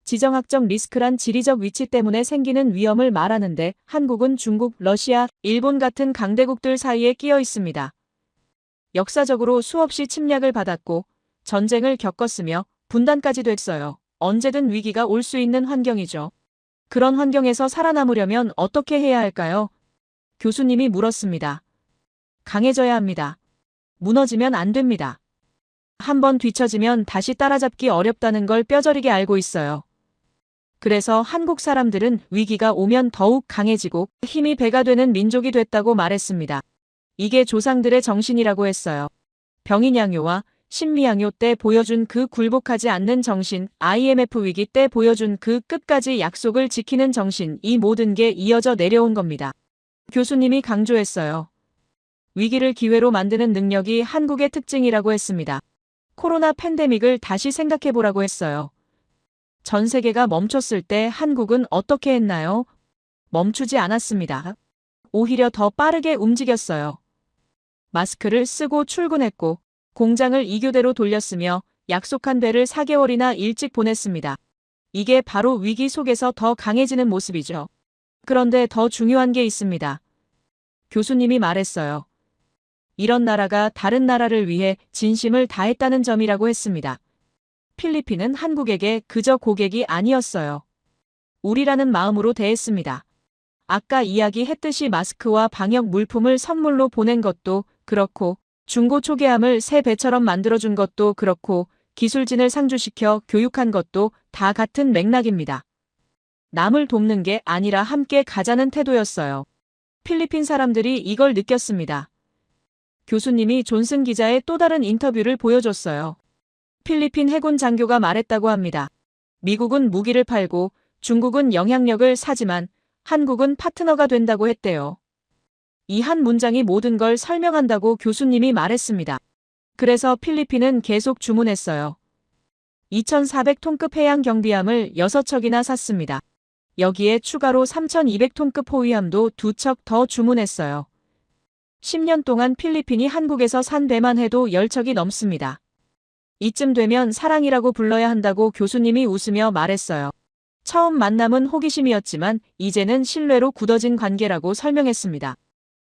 지정학적 리스크란 지리적 위치 때문에 생기는 위험을 말하는데 한국은 중국, 러시아, 일본 같은 강대국들 사이에 끼어 있습니다. 역사적으로 수없이 침략을 받았고 전쟁을 겪었으며 분단까지도 했어요. 언제든 위기가 올 수 있는 환경이죠. 그런 환경에서 살아남으려면 어떻게 해야 할까요? 교수님이 물었습니다. 강해져야 합니다. 무너지면 안 됩니다. 한번 뒤처지면 다시 따라잡기 어렵다는 걸 뼈저리게 알고 있어요. 그래서 한국 사람들은 위기가 오면 더욱 강해지고 힘이 배가 되는 민족이 됐다고 말했습니다. 이게 조상들의 정신이라고 했어요. 병인양요와 신미양요 때 보여준 그 굴복하지 않는 정신, IMF 위기 때 보여준 그 끝까지 약속을 지키는 정신, 이 모든 게 이어져 내려온 겁니다. 교수님이 강조했어요. 위기를 기회로 만드는 능력이 한국의 특징이라고 했습니다. 코로나 팬데믹을 다시 생각해보라고 했어요. 전 세계가 멈췄을 때 한국은 어떻게 했나요? 멈추지 않았습니다. 오히려 더 빠르게 움직였어요. 마스크를 쓰고 출근했고 공장을 2교대로 돌렸으며 약속한 배를 4개월이나 일찍 보냈습니다. 이게 바로 위기 속에서 더 강해지는 모습이죠. 그런데 더 중요한 게 있습니다. 교수님이 말했어요. 이런 나라가 다른 나라를 위해 진심을 다했다는 점이라고 했습니다. 필리핀은 한국에게 그저 고객이 아니었어요. 우리라는 마음으로 대했습니다. 아까 이야기했듯이 마스크와 방역 물품을 선물로 보낸 것도 그렇고 중고 초계함을 새 배처럼 만들어준 것도 그렇고 기술진을 상주시켜 교육한 것도 다 같은 맥락입니다. 남을 돕는 게 아니라 함께 가자는 태도였어요. 필리핀 사람들이 이걸 느꼈습니다. 교수님이 존슨 기자의 또 다른 인터뷰를 보여줬어요. 필리핀 해군 장교가 말했다고 합니다. 미국은 무기를 팔고 중국은 영향력을 사지만 한국은 파트너가 된다고 했대요. 이 한 문장이 모든 걸 설명한다고 교수님이 말했습니다. 그래서 필리핀은 계속 주문했어요. 2,400톤급 해양 경비함을 6척이나 샀습니다. 여기에 추가로 3,200톤급 호위함도 2척 더 주문했어요. 10년 동안 필리핀이 한국에서 산 배만 해도 10척이 넘습니다. 이쯤 되면 사랑이라고 불러야 한다고 교수님이 웃으며 말했어요. 처음 만남은 호기심이었지만 이제는 신뢰로 굳어진 관계라고 설명했습니다.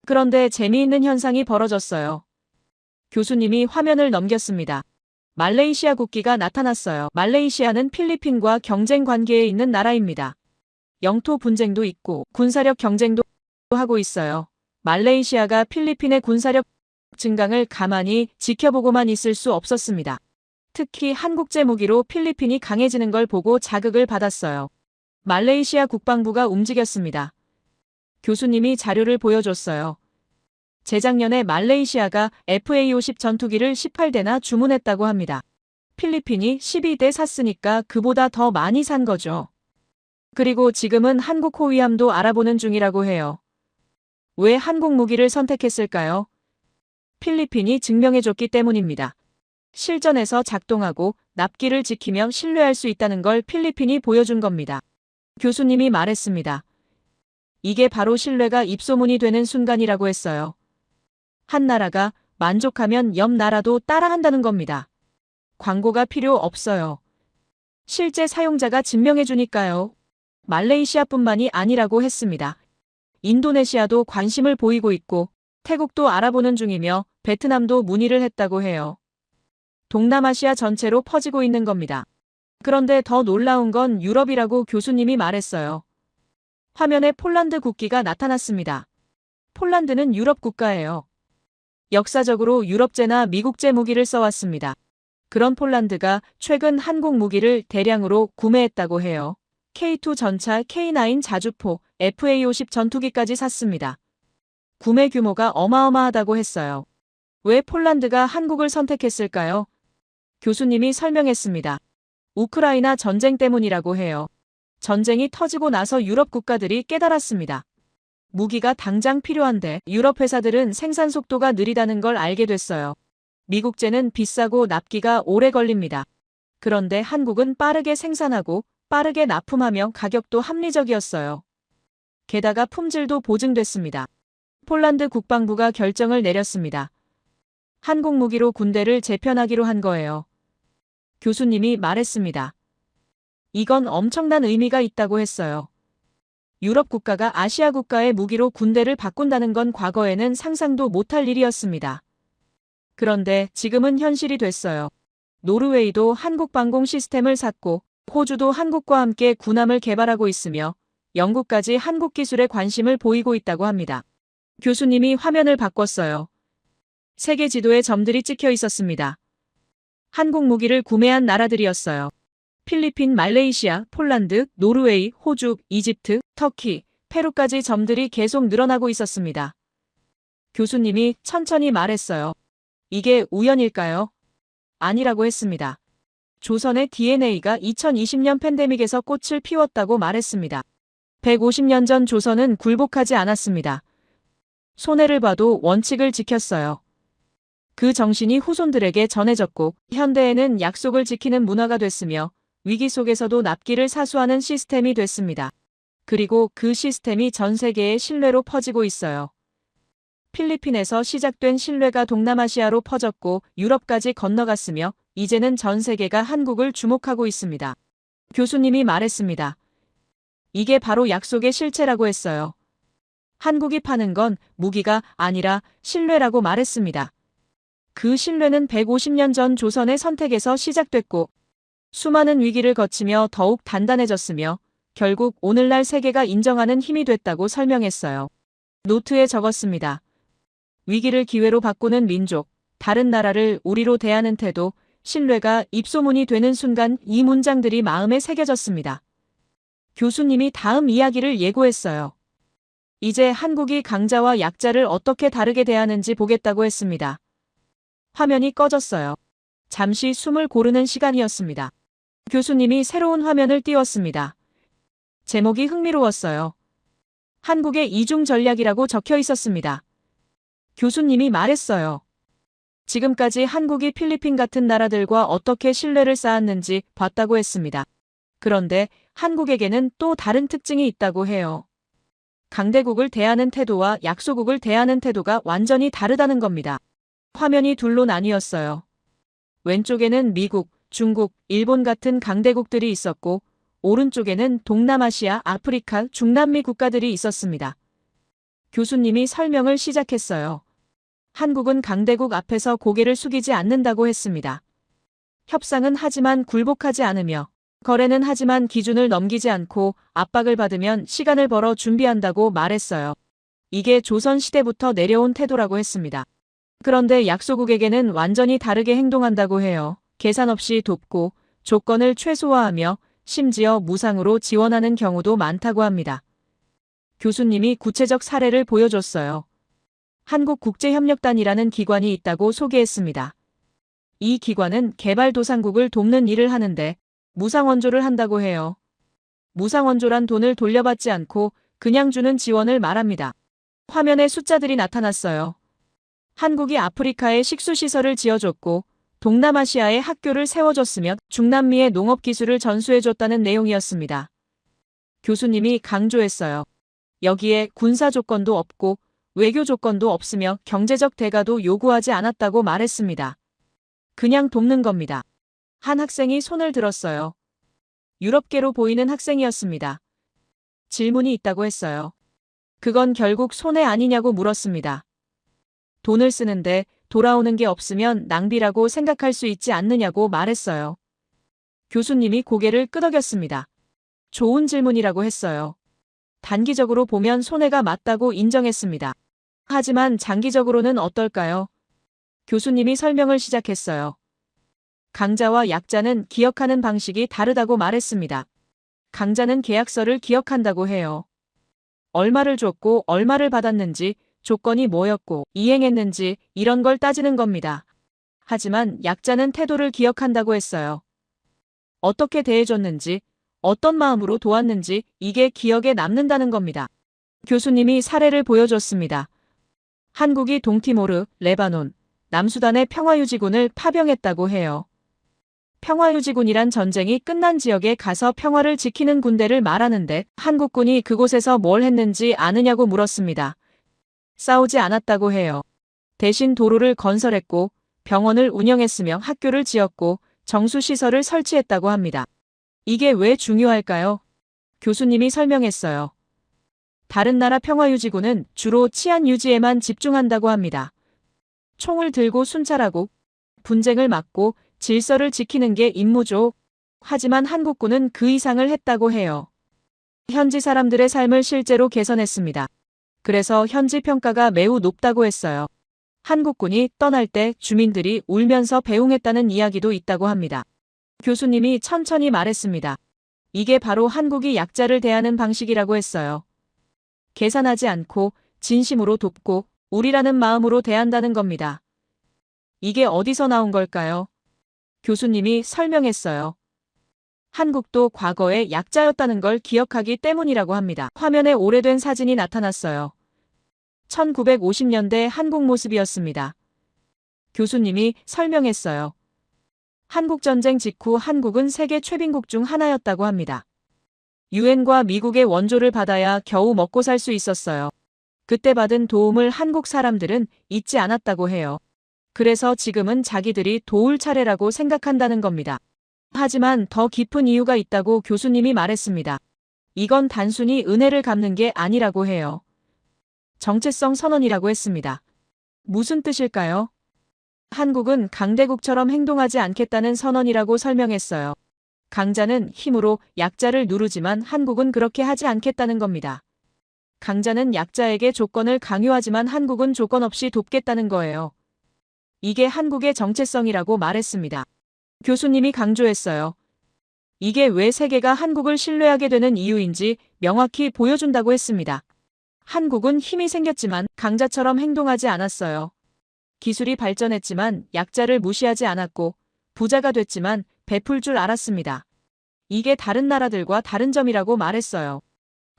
그런데 재미있는 현상이 벌어졌어요. 교수님이 화면을 넘겼습니다. 말레이시아 국기가 나타났어요. 말레이시아는 필리핀과 경쟁 관계에 있는 나라입니다. 영토 분쟁도 있고 군사력 경쟁도 하고 있어요. 말레이시아가 필리핀의 군사력 증강을 가만히 지켜보고만 있을 수 없었습니다. 특히 한국제 무기로 필리핀이 강해지는 걸 보고 자극을 받았어요. 말레이시아 국방부가 움직였습니다. 교수님이 자료를 보여줬어요. 재작년에 말레이시아가 FA-50 전투기를 18대나 주문했다고 합니다. 필리핀이 12대 샀으니까 그보다 더 많이 산 거죠. 그리고 지금은 한국 호위함도 알아보는 중이라고 해요. 왜 한국 무기를 선택했을까요? 필리핀이 증명해줬기 때문입니다. 실전에서 작동하고 납기를 지키며 신뢰할 수 있다는 걸 필리핀이 보여준 겁니다. 교수님이 말했습니다. 이게 바로 신뢰가 입소문이 되는 순간이라고 했어요. 한 나라가 만족하면 옆 나라도 따라한다는 겁니다. 광고가 필요 없어요. 실제 사용자가 증명해주니까요. 말레이시아뿐만이 아니라고 했습니다. 인도네시아도 관심을 보이고 있고 태국도 알아보는 중이며 베트남도 문의를 했다고 해요. 동남아시아 전체로 퍼지고 있는 겁니다. 그런데 더 놀라운 건 유럽이라고 교수님이 말했어요. 화면에 폴란드 국기가 나타났습니다. 폴란드는 유럽 국가예요. 역사적으로 유럽제나 미국제 무기를 써왔습니다. 그런 폴란드가 최근 한국 무기를 대량으로 구매했다고 해요. K2 전차, K9 자주포, FA-50 전투기까지 샀습니다. 구매 규모가 어마어마하다고 했어요. 왜 폴란드가 한국을 선택했을까요? 교수님이 설명했습니다. 우크라이나 전쟁 때문이라고 해요. 전쟁이 터지고 나서 유럽 국가들이 깨달았습니다. 무기가 당장 필요한데 유럽 회사들은 생산 속도가 느리다는 걸 알게 됐어요. 미국제는 비싸고 납기가 오래 걸립니다. 그런데 한국은 빠르게 생산하고 빠르게 납품하며 가격도 합리적이었어요. 게다가 품질도 보증됐습니다. 폴란드 국방부가 결정을 내렸습니다. 한국 무기로 군대를 재편하기로 한 거예요. 교수님이 말했습니다. 이건 엄청난 의미가 있다고 했어요. 유럽 국가가 아시아 국가의 무기로 군대를 바꾼다는 건 과거에는 상상도 못할 일이었습니다. 그런데 지금은 현실이 됐어요. 노르웨이도 한국 방공 시스템을 샀고 호주도 한국과 함께 군함을 개발하고 있으며 영국까지 한국 기술에 관심을 보이고 있다고 합니다. 교수님이 화면을 바꿨어요. 세계 지도에 점들이 찍혀 있었습니다. 한국 무기를 구매한 나라들이었어요. 필리핀, 말레이시아, 폴란드, 노르웨이, 호주, 이집트, 터키, 페루까지 점들이 계속 늘어나고 있었습니다. 교수님이 천천히 말했어요. 이게 우연일까요? 아니라고 했습니다. 조선의 DNA가 2020년 팬데믹에서 꽃을 피웠다고 말했습니다. 150년 전 조선은 굴복하지 않았습니다. 손해를 봐도 원칙을 지켰어요. 그 정신이 후손들에게 전해졌고 현대에는 약속을 지키는 문화가 됐으며 위기 속에서도 납기를 사수하는 시스템이 됐습니다. 그리고 그 시스템이 전 세계에 신뢰로 퍼지고 있어요. 필리핀에서 시작된 신뢰가 동남아시아로 퍼졌고 유럽까지 건너갔으며 이제는 전 세계가 한국을 주목하고 있습니다. 교수님이 말했습니다. 이게 바로 약속의 실체라고 했어요. 한국이 파는 건 무기가 아니라 신뢰라고 말했습니다. 그 신뢰는 150년 전 조선의 선택에서 시작됐고 수많은 위기를 거치며 더욱 단단해졌으며 결국 오늘날 세계가 인정하는 힘이 됐다고 설명했어요. 노트에 적었습니다. 위기를 기회로 바꾸는 민족, 다른 나라를 우리로 대하는 태도, 신뢰가 입소문이 되는 순간 이 문장들이 마음에 새겨졌습니다. 교수님이 다음 이야기를 예고했어요. 이제 한국이 강자와 약자를 어떻게 다르게 대하는지 보겠다고 했습니다. 화면이 꺼졌어요. 잠시 숨을 고르는 시간이었습니다. 교수님이 새로운 화면을 띄웠습니다. 제목이 흥미로웠어요. 한국의 이중 전략이라고 적혀 있었습니다. 교수님이 말했어요. 지금까지 한국이 필리핀 같은 나라들과 어떻게 신뢰를 쌓았는지 봤다고 했습니다. 그런데 한국에게는 또 다른 특징이 있다고 해요. 강대국을 대하는 태도와 약소국을 대하는 태도가 완전히 다르다는 겁니다. 화면이 둘로 나뉘었어요. 왼쪽에는 미국, 중국, 일본 같은 강대국들이 있었고 오른쪽에는 동남아시아, 아프리카, 중남미 국가들이 있었습니다. 교수님이 설명을 시작했어요. 한국은 강대국 앞에서 고개를 숙이지 않는다고 했습니다. 협상은 하지만 굴복하지 않으며 거래는 하지만 기준을 넘기지 않고 압박을 받으면 시간을 벌어 준비한다고 말했어요. 이게 조선시대부터 내려온 태도라고 했습니다. 그런데 약소국에게는 완전히 다르게 행동한다고 해요. 계산 없이 돕고 조건을 최소화하며 심지어 무상으로 지원하는 경우도 많다고 합니다. 교수님이 구체적 사례를 보여줬어요. 한국국제협력단이라는 기관이 있다고 소개했습니다. 이 기관은 개발도상국을 돕는 일을 하는데 무상원조를 한다고 해요. 무상원조란 돈을 돌려받지 않고 그냥 주는 지원을 말합니다. 화면에 숫자들이 나타났어요. 한국이 아프리카에 식수시설을 지어줬고 동남아시아에 학교를 세워줬으며 중남미의 농업기술을 전수해줬다는 내용이었습니다. 교수님이 강조했어요. 여기에 군사 조건도 없고 외교 조건도 없으며 경제적 대가도 요구하지 않았다고 말했습니다. 그냥 돕는 겁니다. 한 학생이 손을 들었어요. 유럽계로 보이는 학생이었습니다. 질문이 있다고 했어요. 그건 결국 손해 아니냐고 물었습니다. 돈을 쓰는데 돌아오는 게 없으면 낭비라고 생각할 수 있지 않느냐고 말했어요. 교수님이 고개를 끄덕였습니다. 좋은 질문이라고 했어요. 단기적으로 보면 손해가 맞다고 인정했습니다. 하지만 장기적으로는 어떨까요? 교수님이 설명을 시작했어요. 강자와 약자는 기억하는 방식이 다르다고 말했습니다. 강자는 계약서를 기억한다고 해요. 얼마를 줬고 얼마를 받았는지, 조건이 뭐였고 이행했는지 이런 걸 따지는 겁니다. 하지만 약자는 태도를 기억한다고 했어요. 어떻게 대해줬는지, 어떤 마음으로 도왔는지 이게 기억에 남는다는 겁니다. 교수님이 사례를 보여줬습니다. 한국이 동티모르, 레바논, 남수단의 평화유지군을 파병했다고 해요. 평화유지군이란 전쟁이 끝난 지역에 가서 평화를 지키는 군대를 말하는데 한국군이 그곳에서 뭘 했는지 아느냐고 물었습니다. 싸우지 않았다고 해요. 대신 도로를 건설했고 병원을 운영했으며 학교를 지었고 정수시설을 설치했다고 합니다. 이게 왜 중요할까요? 교수님이 설명했어요. 다른 나라 평화유지군은 주로 치안 유지에만 집중한다고 합니다. 총을 들고 순찰하고 분쟁을 막고 질서를 지키는 게 임무죠. 하지만 한국군은 그 이상을 했다고 해요. 현지 사람들의 삶을 실제로 개선했습니다. 그래서 현지 평가가 매우 높다고 했어요. 한국군이 떠날 때 주민들이 울면서 배웅했다는 이야기도 있다고 합니다. 교수님이 천천히 말했습니다. 이게 바로 한국이 약자를 대하는 방식이라고 했어요. 계산하지 않고 진심으로 돕고 우리라는 마음으로 대한다는 겁니다. 이게 어디서 나온 걸까요? 교수님이 설명했어요. 한국도 과거에 약자였다는 걸 기억하기 때문이라고 합니다. 화면에 오래된 사진이 나타났어요. 1950년대 한국 모습이었습니다. 교수님이 설명했어요. 한국전쟁 직후 한국은 세계 최빈국 중 하나였다고 합니다. 유엔과 미국의 원조를 받아야 겨우 먹고 살 수 있었어요. 그때 받은 도움을 한국 사람들은 잊지 않았다고 해요. 그래서 지금은 자기들이 도울 차례라고 생각한다는 겁니다. 하지만 더 깊은 이유가 있다고 교수님이 말했습니다. 이건 단순히 은혜를 갚는 게 아니라고 해요. 정체성 선언이라고 했습니다. 무슨 뜻일까요? 한국은 강대국처럼 행동하지 않겠다는 선언이라고 설명했어요. 강자는 힘으로 약자를 누르지만 한국은 그렇게 하지 않겠다는 겁니다. 강자는 약자에게 조건을 강요하지만 한국은 조건 없이 돕겠다는 거예요. 이게 한국의 정체성이라고 말했습니다. 교수님이 강조했어요. 이게 왜 세계가 한국을 신뢰하게 되는 이유인지 명확히 보여준다고 했습니다. 한국은 힘이 생겼지만 강자처럼 행동하지 않았어요. 기술이 발전했지만 약자를 무시하지 않았고 부자가 됐지만 베풀 줄 알았습니다. 이게 다른 나라들과 다른 점이라고 말했어요.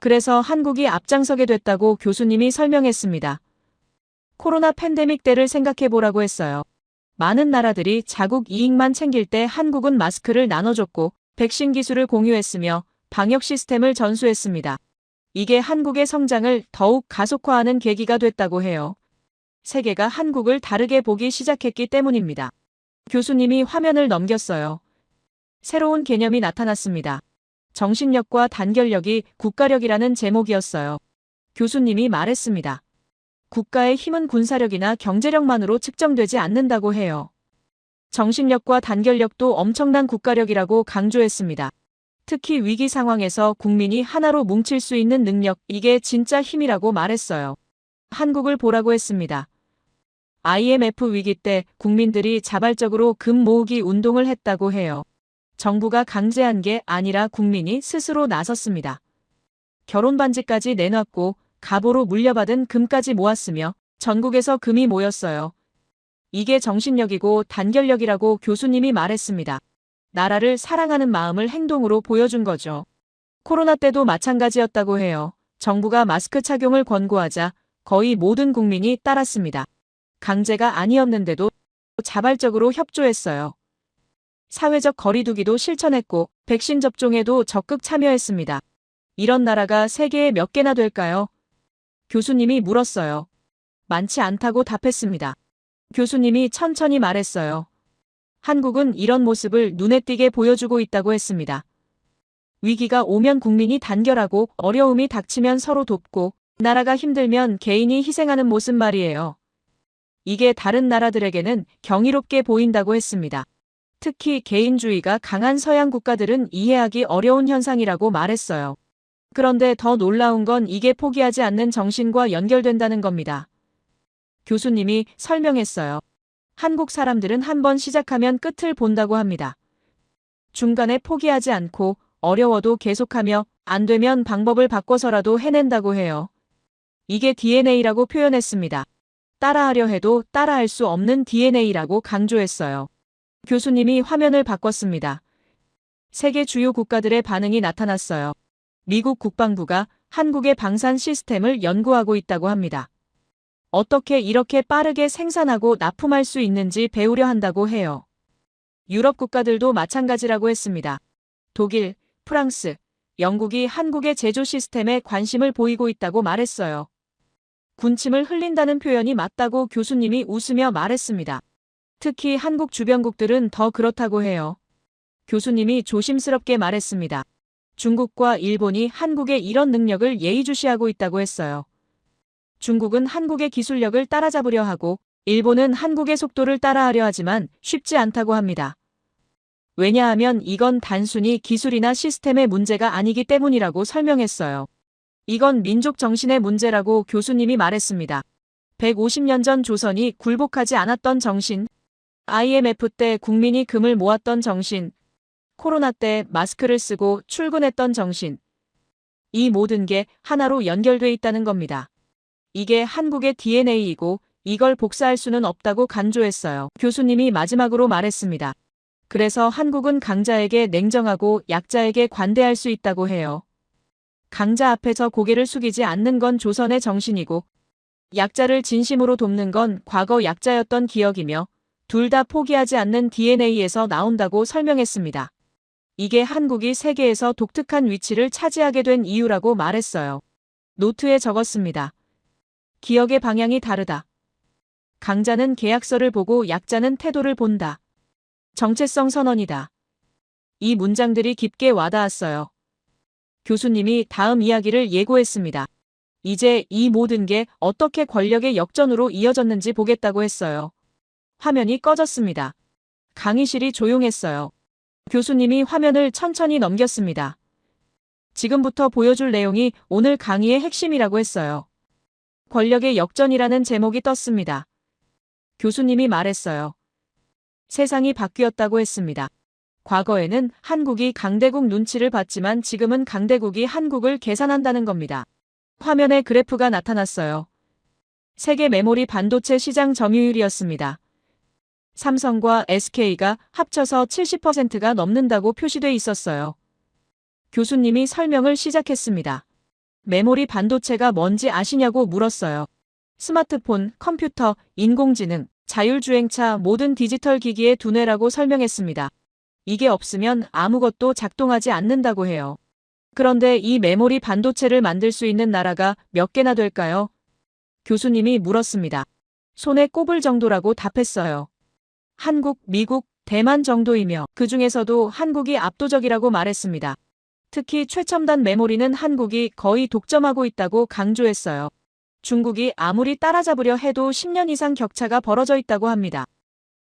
그래서 한국이 앞장서게 됐다고 교수님이 설명했습니다. 코로나 팬데믹 때를 생각해보라고 했어요. 많은 나라들이 자국 이익만 챙길 때 한국은 마스크를 나눠줬고 백신 기술을 공유했으며 방역 시스템을 전수했습니다. 이게 한국의 성장을 더욱 가속화하는 계기가 됐다고 해요. 세계가 한국을 다르게 보기 시작했기 때문입니다. 교수님이 화면을 넘겼어요. 새로운 개념이 나타났습니다. 정신력과 단결력이 국가력이라는 제목이었어요. 교수님이 말했습니다. 국가의 힘은 군사력이나 경제력만으로 측정되지 않는다고 해요. 정신력과 단결력도 엄청난 국가력이라고 강조했습니다. 특히 위기 상황에서 국민이 하나로 뭉칠 수 있는 능력, 이게 진짜 힘이라고 말했어요. 한국을 보라고 했습니다. IMF 위기 때 국민들이 자발적으로 금 모으기 운동을 했다고 해요. 정부가 강제한 게 아니라 국민이 스스로 나섰습니다. 결혼 반지까지 내놨고 갑오로 물려받은 금까지 모았으며 전국에서 금이 모였어요. 이게 정신력이고 단결력이라고 교수님이 말했습니다. 나라를 사랑하는 마음을 행동으로 보여준 거죠. 코로나 때도 마찬가지였다고 해요. 정부가 마스크 착용을 권고하자 거의 모든 국민이 따랐습니다. 강제가 아니었는데도 자발적으로 협조했어요. 사회적 거리두기도 실천했고 백신 접종에도 적극 참여했습니다. 이런 나라가 세계에 몇 개나 될까요? 교수님이 물었어요. 많지 않다고 답했습니다. 교수님이 천천히 말했어요. 한국은 이런 모습을 눈에 띄게 보여주고 있다고 했습니다. 위기가 오면 국민이 단결하고 어려움이 닥치면 서로 돕고 나라가 힘들면 개인이 희생하는 모습 말이에요. 이게 다른 나라들에게는 경이롭게 보인다고 했습니다. 특히 개인주의가 강한 서양 국가들은 이해하기 어려운 현상이라고 말했어요. 그런데 더 놀라운 건 이게 포기하지 않는 정신과 연결된다는 겁니다. 교수님이 설명했어요. 한국 사람들은 한번 시작하면 끝을 본다고 합니다. 중간에 포기하지 않고 어려워도 계속하며 안 되면 방법을 바꿔서라도 해낸다고 해요. 이게 DNA라고 표현했습니다. 따라하려 해도 따라할 수 없는 DNA라고 강조했어요. 교수님이 화면을 바꿨습니다. 세계 주요 국가들의 반응이 나타났어요. 미국 국방부가 한국의 방산 시스템을 연구하고 있다고 합니다. 어떻게 이렇게 빠르게 생산하고 납품할 수 있는지 배우려 한다고 해요. 유럽 국가들도 마찬가지라고 했습니다. 독일, 프랑스, 영국이 한국의 제조 시스템에 관심을 보이고 있다고 말했어요. 군침을 흘린다는 표현이 맞다고 교수님이 웃으며 말했습니다. 특히 한국 주변국들은 더 그렇다고 해요. 교수님이 조심스럽게 말했습니다. 중국과 일본이 한국의 이런 능력을 예의주시하고 있다고 했어요. 중국은 한국의 기술력을 따라잡으려 하고 일본은 한국의 속도를 따라하려 하지만 쉽지 않다고 합니다. 왜냐하면 이건 단순히 기술이나 시스템의 문제가 아니기 때문이라고 설명했어요. 이건 민족 정신의 문제라고 교수님이 말했습니다. 150년 전 조선이 굴복하지 않았던 정신, IMF 때 국민이 금을 모았던 정신, 코로나 때 마스크를 쓰고 출근했던 정신. 이 모든 게 하나로 연결돼 있다는 겁니다. 이게 한국의 DNA이고 이걸 복사할 수는 없다고 강조했어요. 교수님이 마지막으로 말했습니다. 그래서 한국은 강자에게 냉정하고 약자에게 관대할 수 있다고 해요. 강자 앞에서 고개를 숙이지 않는 건 조선의 정신이고 약자를 진심으로 돕는 건 과거 약자였던 기억이며 둘 다 포기하지 않는 DNA에서 나온다고 설명했습니다. 이게 한국이 세계에서 독특한 위치를 차지하게 된 이유라고 말했어요. 노트에 적었습니다. 기억의 방향이 다르다. 강자는 계약서를 보고 약자는 태도를 본다. 정체성 선언이다. 이 문장들이 깊게 와닿았어요. 교수님이 다음 이야기를 예고했습니다. 이제 이 모든 게 어떻게 권력의 역전으로 이어졌는지 보겠다고 했어요. 화면이 꺼졌습니다. 강의실이 조용했어요. 교수님이 화면을 천천히 넘겼습니다. 지금부터 보여줄 내용이 오늘 강의의 핵심이라고 했어요. 권력의 역전이라는 제목이 떴습니다. 교수님이 말했어요. 세상이 바뀌었다고 했습니다. 과거에는 한국이 강대국 눈치를 봤지만 지금은 강대국이 한국을 계산한다는 겁니다. 화면에 그래프가 나타났어요. 세계 메모리 반도체 시장 점유율이었습니다. 삼성과 SK가 합쳐서 70%가 넘는다고 표시돼 있었어요. 교수님이 설명을 시작했습니다. 메모리 반도체가 뭔지 아시냐고 물었어요. 스마트폰, 컴퓨터, 인공지능, 자율주행차 모든 디지털 기기의 두뇌라고 설명했습니다. 이게 없으면 아무것도 작동하지 않는다고 해요. 그런데 이 메모리 반도체를 만들 수 있는 나라가 몇 개나 될까요? 교수님이 물었습니다. 손에 꼽을 정도라고 답했어요. 한국, 미국, 대만 정도이며 그 중에서도 한국이 압도적이라고 말했습니다. 특히 최첨단 메모리는 한국이 거의 독점하고 있다고 강조했어요. 중국이 아무리 따라잡으려 해도 10년 이상 격차가 벌어져 있다고 합니다.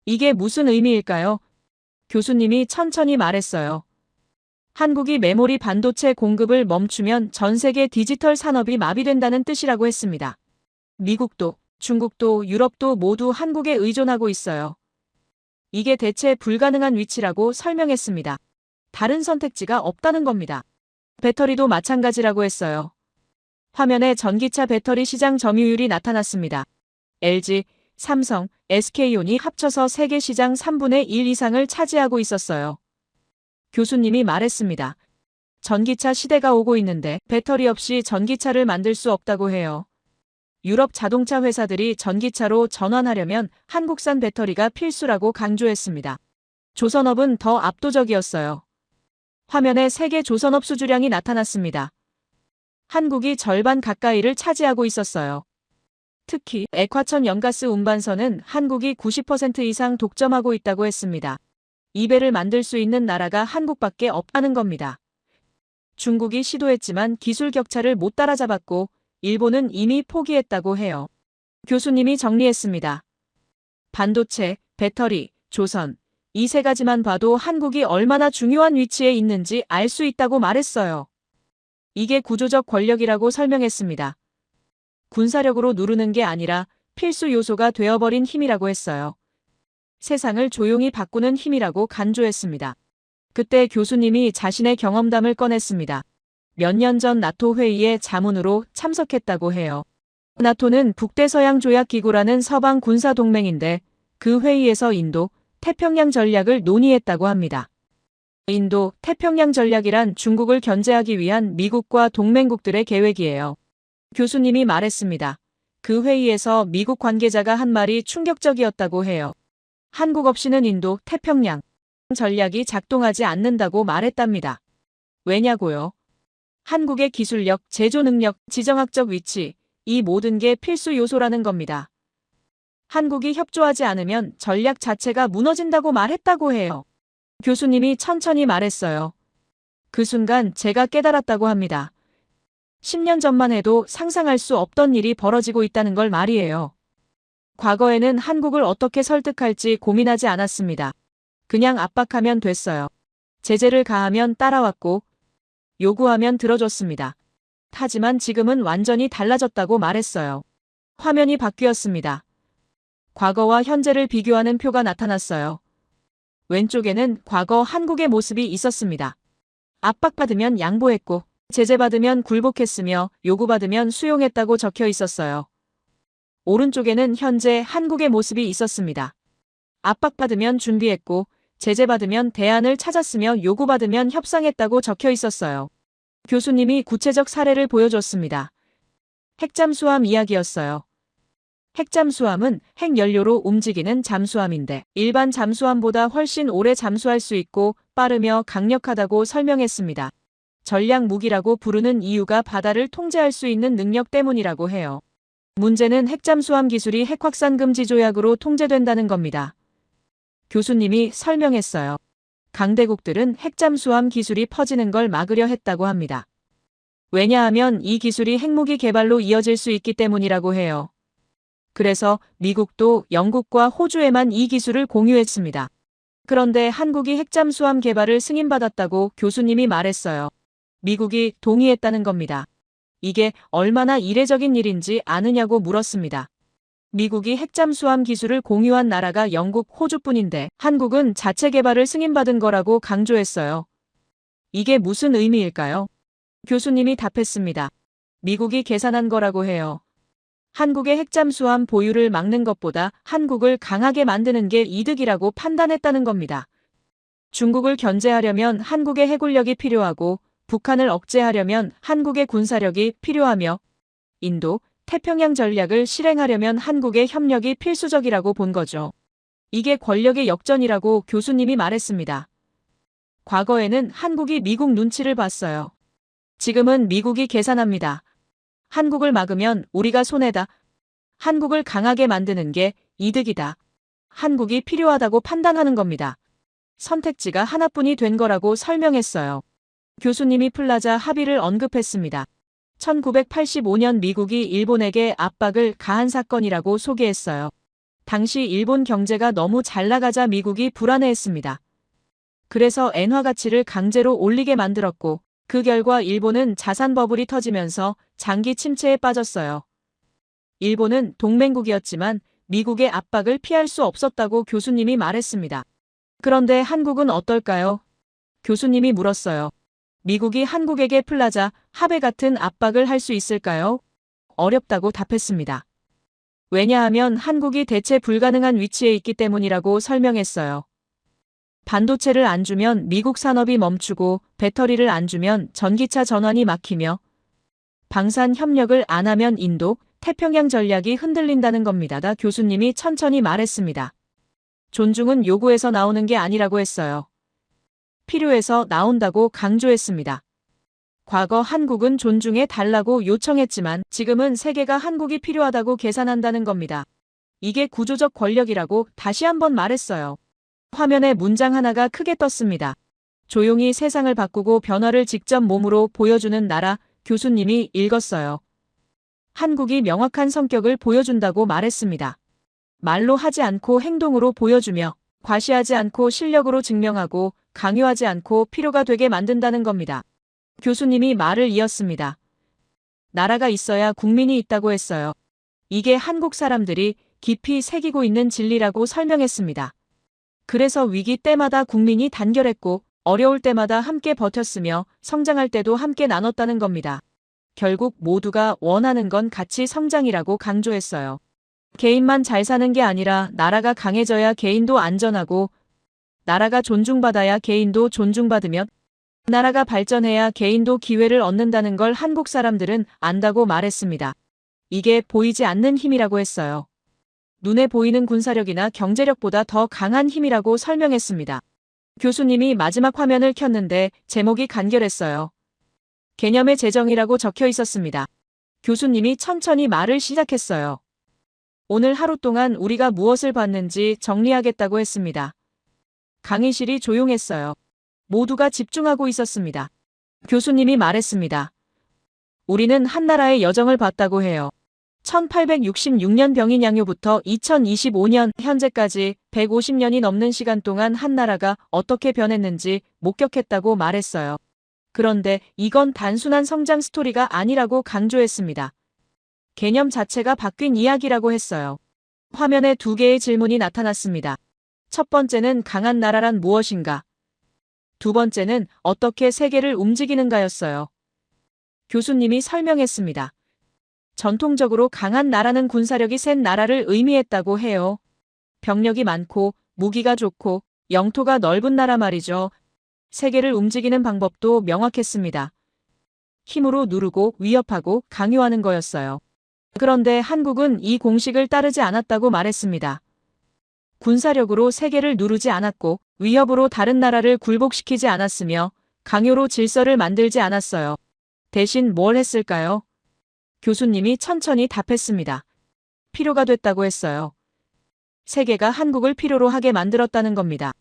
이게 무슨 의미일까요? 교수님이 천천히 말했어요. 한국이 메모리 반도체 공급을 멈추면 전 세계 디지털 산업이 마비된다는 뜻이라고 했습니다. 미국도, 중국도, 유럽도 모두 한국에 의존하고 있어요. 이게 대체 불가능한 위치라고 설명했습니다. 다른 선택지가 없다는 겁니다. 배터리도 마찬가지라고 했어요. 화면에 전기차 배터리 시장 점유율이 나타났습니다. LG, 삼성, SK온이 합쳐서 세계 시장 3분의 1 이상을 차지하고 있었어요. 교수님이 말했습니다. 전기차 시대가 오고 있는데 배터리 없이 전기차를 만들 수 없다고 해요. 유럽 자동차 회사들이 전기차로 전환하려면 한국산 배터리가 필수라고 강조했습니다. 조선업은 더 압도적이었어요. 화면에 세계 조선업 수주량이 나타났습니다. 한국이 절반 가까이를 차지하고 있었어요. 특히 액화천 연가스 운반선은 한국이 90% 이상 독점하고 있다고 했습니다. 이 배를 만들 수 있는 나라가 한국밖에 없다는 겁니다. 중국이 시도했지만 기술 격차를 못 따라잡았고 일본은 이미 포기했다고 해요. 교수님이 정리했습니다. 반도체, 배터리, 조선, 이 세 가지만 봐도 한국이 얼마나 중요한 위치에 있는지 알 수 있다고 말했어요. 이게 구조적 권력이라고 설명했습니다. 군사력으로 누르는 게 아니라 필수 요소가 되어버린 힘이라고 했어요. 세상을 조용히 바꾸는 힘이라고 간조했습니다. 그때 교수님이 자신의 경험담을 꺼냈습니다. 몇 년 전 나토 회의에 자문으로 참석했다고 해요. 나토는 북대서양조약기구라는 서방 군사동맹인데 그 회의에서 인도, 태평양 전략을 논의했다고 합니다. 인도, 태평양 전략이란 중국을 견제하기 위한 미국과 동맹국들의 계획이에요. 교수님이 말했습니다. 그 회의에서 미국 관계자가 한 말이 충격적이었다고 해요. 한국 없이는 인도, 태평양 전략이 작동하지 않는다고 말했답니다. 왜냐고요? 한국의 기술력, 제조 능력, 지정학적 위치, 이 모든 게 필수 요소라는 겁니다. 한국이 협조하지 않으면 전략 자체가 무너진다고 말했다고 해요. 교수님이 천천히 말했어요. 그 순간 제가 깨달았다고 합니다. 10년 전만 해도 상상할 수 없던 일이 벌어지고 있다는 걸 말이에요. 과거에는 한국을 어떻게 설득할지 고민하지 않았습니다. 그냥 압박하면 됐어요. 제재를 가하면 따라왔고 요구하면 들어줬습니다. 하지만 지금은 완전히 달라졌다고 말했어요. 화면이 바뀌었습니다. 과거와 현재를 비교하는 표가 나타났어요. 왼쪽에는 과거 한국의 모습이 있었습니다. 압박받으면 양보했고 제재받으면 굴복했으며 요구받으면 수용했다고 적혀 있었어요. 오른쪽에는 현재 한국의 모습이 있었습니다. 압박받으면 준비했고 제재받으면 대안을 찾았으며 요구받으면 협상했다고 적혀 있었어요. 교수님이 구체적 사례를 보여줬습니다. 핵잠수함 이야기였어요. 핵잠수함은 핵연료로 움직이는 잠수함인데 일반 잠수함보다 훨씬 오래 잠수할 수 있고 빠르며 강력하다고 설명했습니다. 전략 무기라고 부르는 이유가 바다를 통제할 수 있는 능력 때문이라고 해요. 문제는 핵잠수함 기술이 핵확산 금지 조약으로 통제된다는 겁니다. 교수님이 설명했어요. 강대국들은 핵잠수함 기술이 퍼지는 걸 막으려 했다고 합니다. 왜냐하면 이 기술이 핵무기 개발로 이어질 수 있기 때문이라고 해요. 그래서 미국도 영국과 호주에만 이 기술을 공유했습니다. 그런데 한국이 핵잠수함 개발을 승인받았다고 교수님이 말했어요. 미국이 동의했다는 겁니다. 이게 얼마나 이례적인 일인지 아느냐고 물었습니다. 미국이 핵잠수함 기술을 공유한 나라가 영국, 호주뿐인데 한국은 자체 개발을 승인받은 거라고 강조했어요. 이게 무슨 의미일까요? 교수님이 답했습니다. 미국이 계산한 거라고 해요. 한국의 핵잠수함 보유를 막는 것보다 한국을 강하게 만드는 게 이득이라고 판단했다는 겁니다. 중국을 견제하려면 한국의 해군력이 필요하고 북한을 억제하려면 한국의 군사력이 필요하며 인도, 태평양 전략을 실행하려면 한국의 협력이 필수적이라고 본 거죠. 이게 권력의 역전이라고 교수님이 말했습니다. 과거에는 한국이 미국 눈치를 봤어요. 지금은 미국이 계산합니다. 한국을 막으면 우리가 손해다. 한국을 강하게 만드는 게 이득이다. 한국이 필요하다고 판단하는 겁니다. 선택지가 하나뿐이 된 거라고 설명했어요. 교수님이 플라자 합의를 언급했습니다. 1985년 미국이 일본에게 압박을 가한 사건이라고 소개했어요. 당시 일본 경제가 너무 잘 나가자 미국이 불안해했습니다. 그래서 엔화 가치를 강제로 올리게 만들었고 그 결과 일본은 자산 버블이 터지면서 장기 침체에 빠졌어요. 일본은 동맹국이었지만 미국의 압박을 피할 수 없었다고 교수님이 말했습니다. 그런데 한국은 어떨까요? 교수님이 물었어요. 미국이 한국에게 플라자 합의 같은 압박을 할 수 있을까요? 어렵다고 답했습니다. 왜냐하면 한국이 대체 불가능한 위치에 있기 때문이라고 설명했어요. 반도체를 안 주면 미국 산업이 멈추고 배터리를 안 주면 전기차 전환이 막히며 방산 협력을 안 하면 인도, 태평양 전략이 흔들린다는 겁니다. 교수님이 천천히 말했습니다. 존중은 요구에서 나오는 게 아니라고 했어요. 필요해서 나온다고 강조했습니다. 과거 한국은 존중해 달라고 요청했지만 지금은 세계가 한국이 필요하다고 계산한다는 겁니다. 이게 구조적 권력이라고 다시 한번 말했어요. 화면에 문장 하나가 크게 떴습니다. 조용히 세상을 바꾸고 변화를 직접 몸으로 보여주는 나라. 교수님이 읽었어요. 한국이 명확한 성격을 보여준다고 말했습니다. 말로 하지 않고 행동으로 보여주며 과시하지 않고 실력으로 증명하고 강요하지 않고 필요가 되게 만든다는 겁니다. 교수님이 말을 이었습니다. 나라가 있어야 국민이 있다고 했어요. 이게 한국 사람들이 깊이 새기고 있는 진리라고 설명했습니다. 그래서 위기 때마다 국민이 단결했고 어려울 때마다 함께 버텼으며 성장할 때도 함께 나눴다는 겁니다. 결국 모두가 원하는 건 같이 성장이라고 강조했어요. 개인만 잘 사는 게 아니라 나라가 강해져야 개인도 안전하고 나라가 존중받아야 개인도 존중받으며 나라가 발전해야 개인도 기회를 얻는다는 걸 한국 사람들은 안다고 말했습니다. 이게 보이지 않는 힘이라고 했어요. 눈에 보이는 군사력이나 경제력보다 더 강한 힘이라고 설명했습니다. 교수님이 마지막 화면을 켰는데 제목이 간결했어요. 개념의 재정이라고 적혀 있었습니다. 교수님이 천천히 말을 시작했어요. 오늘 하루 동안 우리가 무엇을 봤는지 정리하겠다고 했습니다. 강의실이 조용했어요. 모두가 집중하고 있었습니다. 교수님이 말했습니다. 우리는 한나라의 여정을 봤다고 해요. 1866년 병인 양요부터 2025년 현재까지 150년이 넘는 시간 동안 한나라가 어떻게 변했는지 목격했다고 말했어요. 그런데 이건 단순한 성장 스토리가 아니라고 강조했습니다. 개념 자체가 바뀐 이야기라고 했어요. 화면에 두 개의 질문이 나타났습니다. 첫 번째는 강한 나라란 무엇인가? 두 번째는 어떻게 세계를 움직이는가였어요. 교수님이 설명했습니다. 전통적으로 강한 나라는 군사력이 센 나라를 의미했다고 해요. 병력이 많고 무기가 좋고 영토가 넓은 나라 말이죠. 세계를 움직이는 방법도 명확했습니다. 힘으로 누르고 위협하고 강요하는 거였어요. 그런데 한국은 이 공식을 따르지 않았다고 말했습니다. 군사력으로 세계를 누르지 않았고 위협으로 다른 나라를 굴복시키지 않았으며 강요로 질서를 만들지 않았어요. 대신 뭘 했을까요? 교수님이 천천히 답했습니다. 필요가 됐다고 했어요. 세계가 한국을 필요로 하게 만들었다는 겁니다.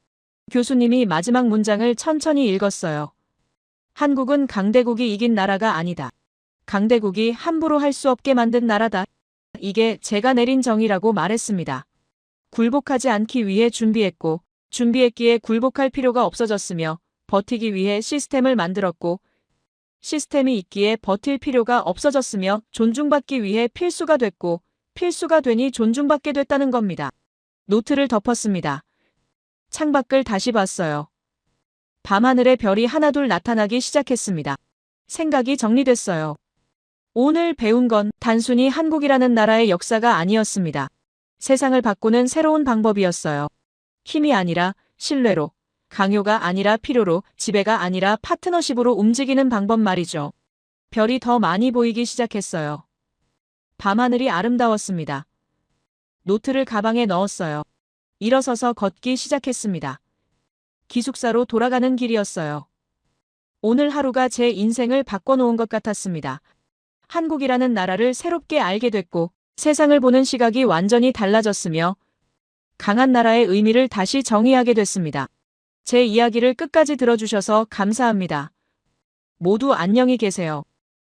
교수님이 마지막 문장을 천천히 읽었어요. 한국은 강대국이 이긴 나라가 아니다. 강대국이 함부로 할 수 없게 만든 나라다. 이게 제가 내린 정의라고 말했습니다. 굴복하지 않기 위해 준비했고, 준비했기에 굴복할 필요가 없어졌으며, 버티기 위해 시스템을 만들었고, 시스템이 있기에 버틸 필요가 없어졌으며 존중받기 위해 필수가 됐고 필수가 되니 존중받게 됐다는 겁니다. 노트를 덮었습니다. 창밖을 다시 봤어요. 밤하늘에 별이 하나둘 나타나기 시작했습니다. 생각이 정리됐어요. 오늘 배운 건 단순히 한국이라는 나라의 역사가 아니었습니다. 세상을 바꾸는 새로운 방법이었어요. 힘이 아니라 신뢰로, 강요가 아니라 필요로, 지배가 아니라 파트너십으로 움직이는 방법 말이죠. 별이 더 많이 보이기 시작했어요. 밤하늘이 아름다웠습니다. 노트를 가방에 넣었어요. 일어서서 걷기 시작했습니다. 기숙사로 돌아가는 길이었어요. 오늘 하루가 제 인생을 바꿔놓은 것 같았습니다. 한국이라는 나라를 새롭게 알게 됐고 세상을 보는 시각이 완전히 달라졌으며 강한 나라의 의미를 다시 정의하게 됐습니다. 제 이야기를 끝까지 들어주셔서 감사합니다. 모두 안녕히 계세요.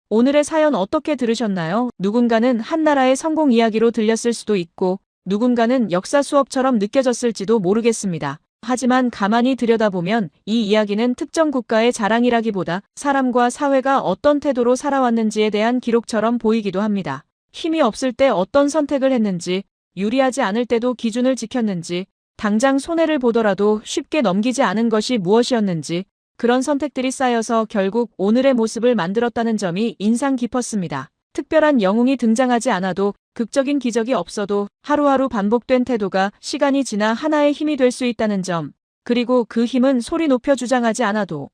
오늘의 사연 어떻게 들으셨나요? 누군가는 한나라의 성공 이야기로 들렸을 수도 있고 누군가는 역사 수업처럼 느껴졌을지도 모르겠습니다. 하지만 가만히 들여다보면 이 이야기는 특정 국가의 자랑이라기보다 사람과 사회가 어떤 태도로 살아왔는지에 대한 기록처럼 보이기도 합니다. 힘이 없을 때 어떤 선택을 했는지, 유리하지 않을 때도 기준을 지켰는지, 당장 손해를 보더라도 쉽게 넘기지 않은 것이 무엇이었는지, 그런 선택들이 쌓여서 결국 오늘의 모습을 만들었다는 점이 인상 깊었습니다. 특별한 영웅이 등장하지 않아도 극적인 기적이 없어도 하루하루 반복된 태도가 시간이 지나 하나의 힘이 될 수 있다는 점, 그리고 그 힘은 소리 높여 주장하지 않아도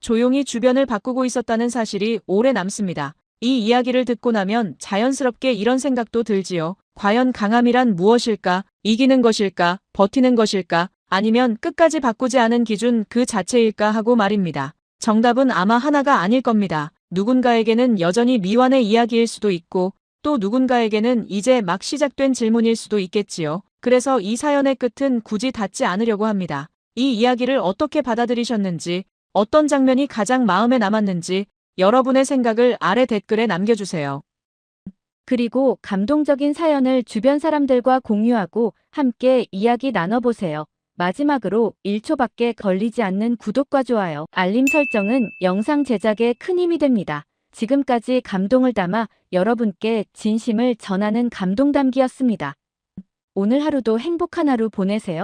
조용히 주변을 바꾸고 있었다는 사실이 오래 남습니다. 이 이야기를 듣고 나면 자연스럽게 이런 생각도 들지요. 과연 강함이란 무엇일까? 이기는 것일까? 버티는 것일까? 아니면 끝까지 바꾸지 않은 기준 그 자체일까 하고 말입니다. 정답은 아마 하나가 아닐 겁니다. 누군가에게는 여전히 미완의 이야기일 수도 있고 또 누군가에게는 이제 막 시작된 질문일 수도 있겠지요. 그래서 이 사연의 끝은 굳이 닿지 않으려고 합니다. 이 이야기를 어떻게 받아들이셨는지, 어떤 장면이 가장 마음에 남았는지 여러분의 생각을 아래 댓글에 남겨주세요. 그리고 감동적인 사연을 주변 사람들과 공유하고 함께 이야기 나눠보세요. 마지막으로 1초밖에 걸리지 않는 구독과 좋아요, 알림 설정은 영상 제작에 큰 힘이 됩니다. 지금까지 감동을 담아 여러분께 진심을 전하는 감동담기였습니다. 오늘 하루도 행복한 하루 보내세요.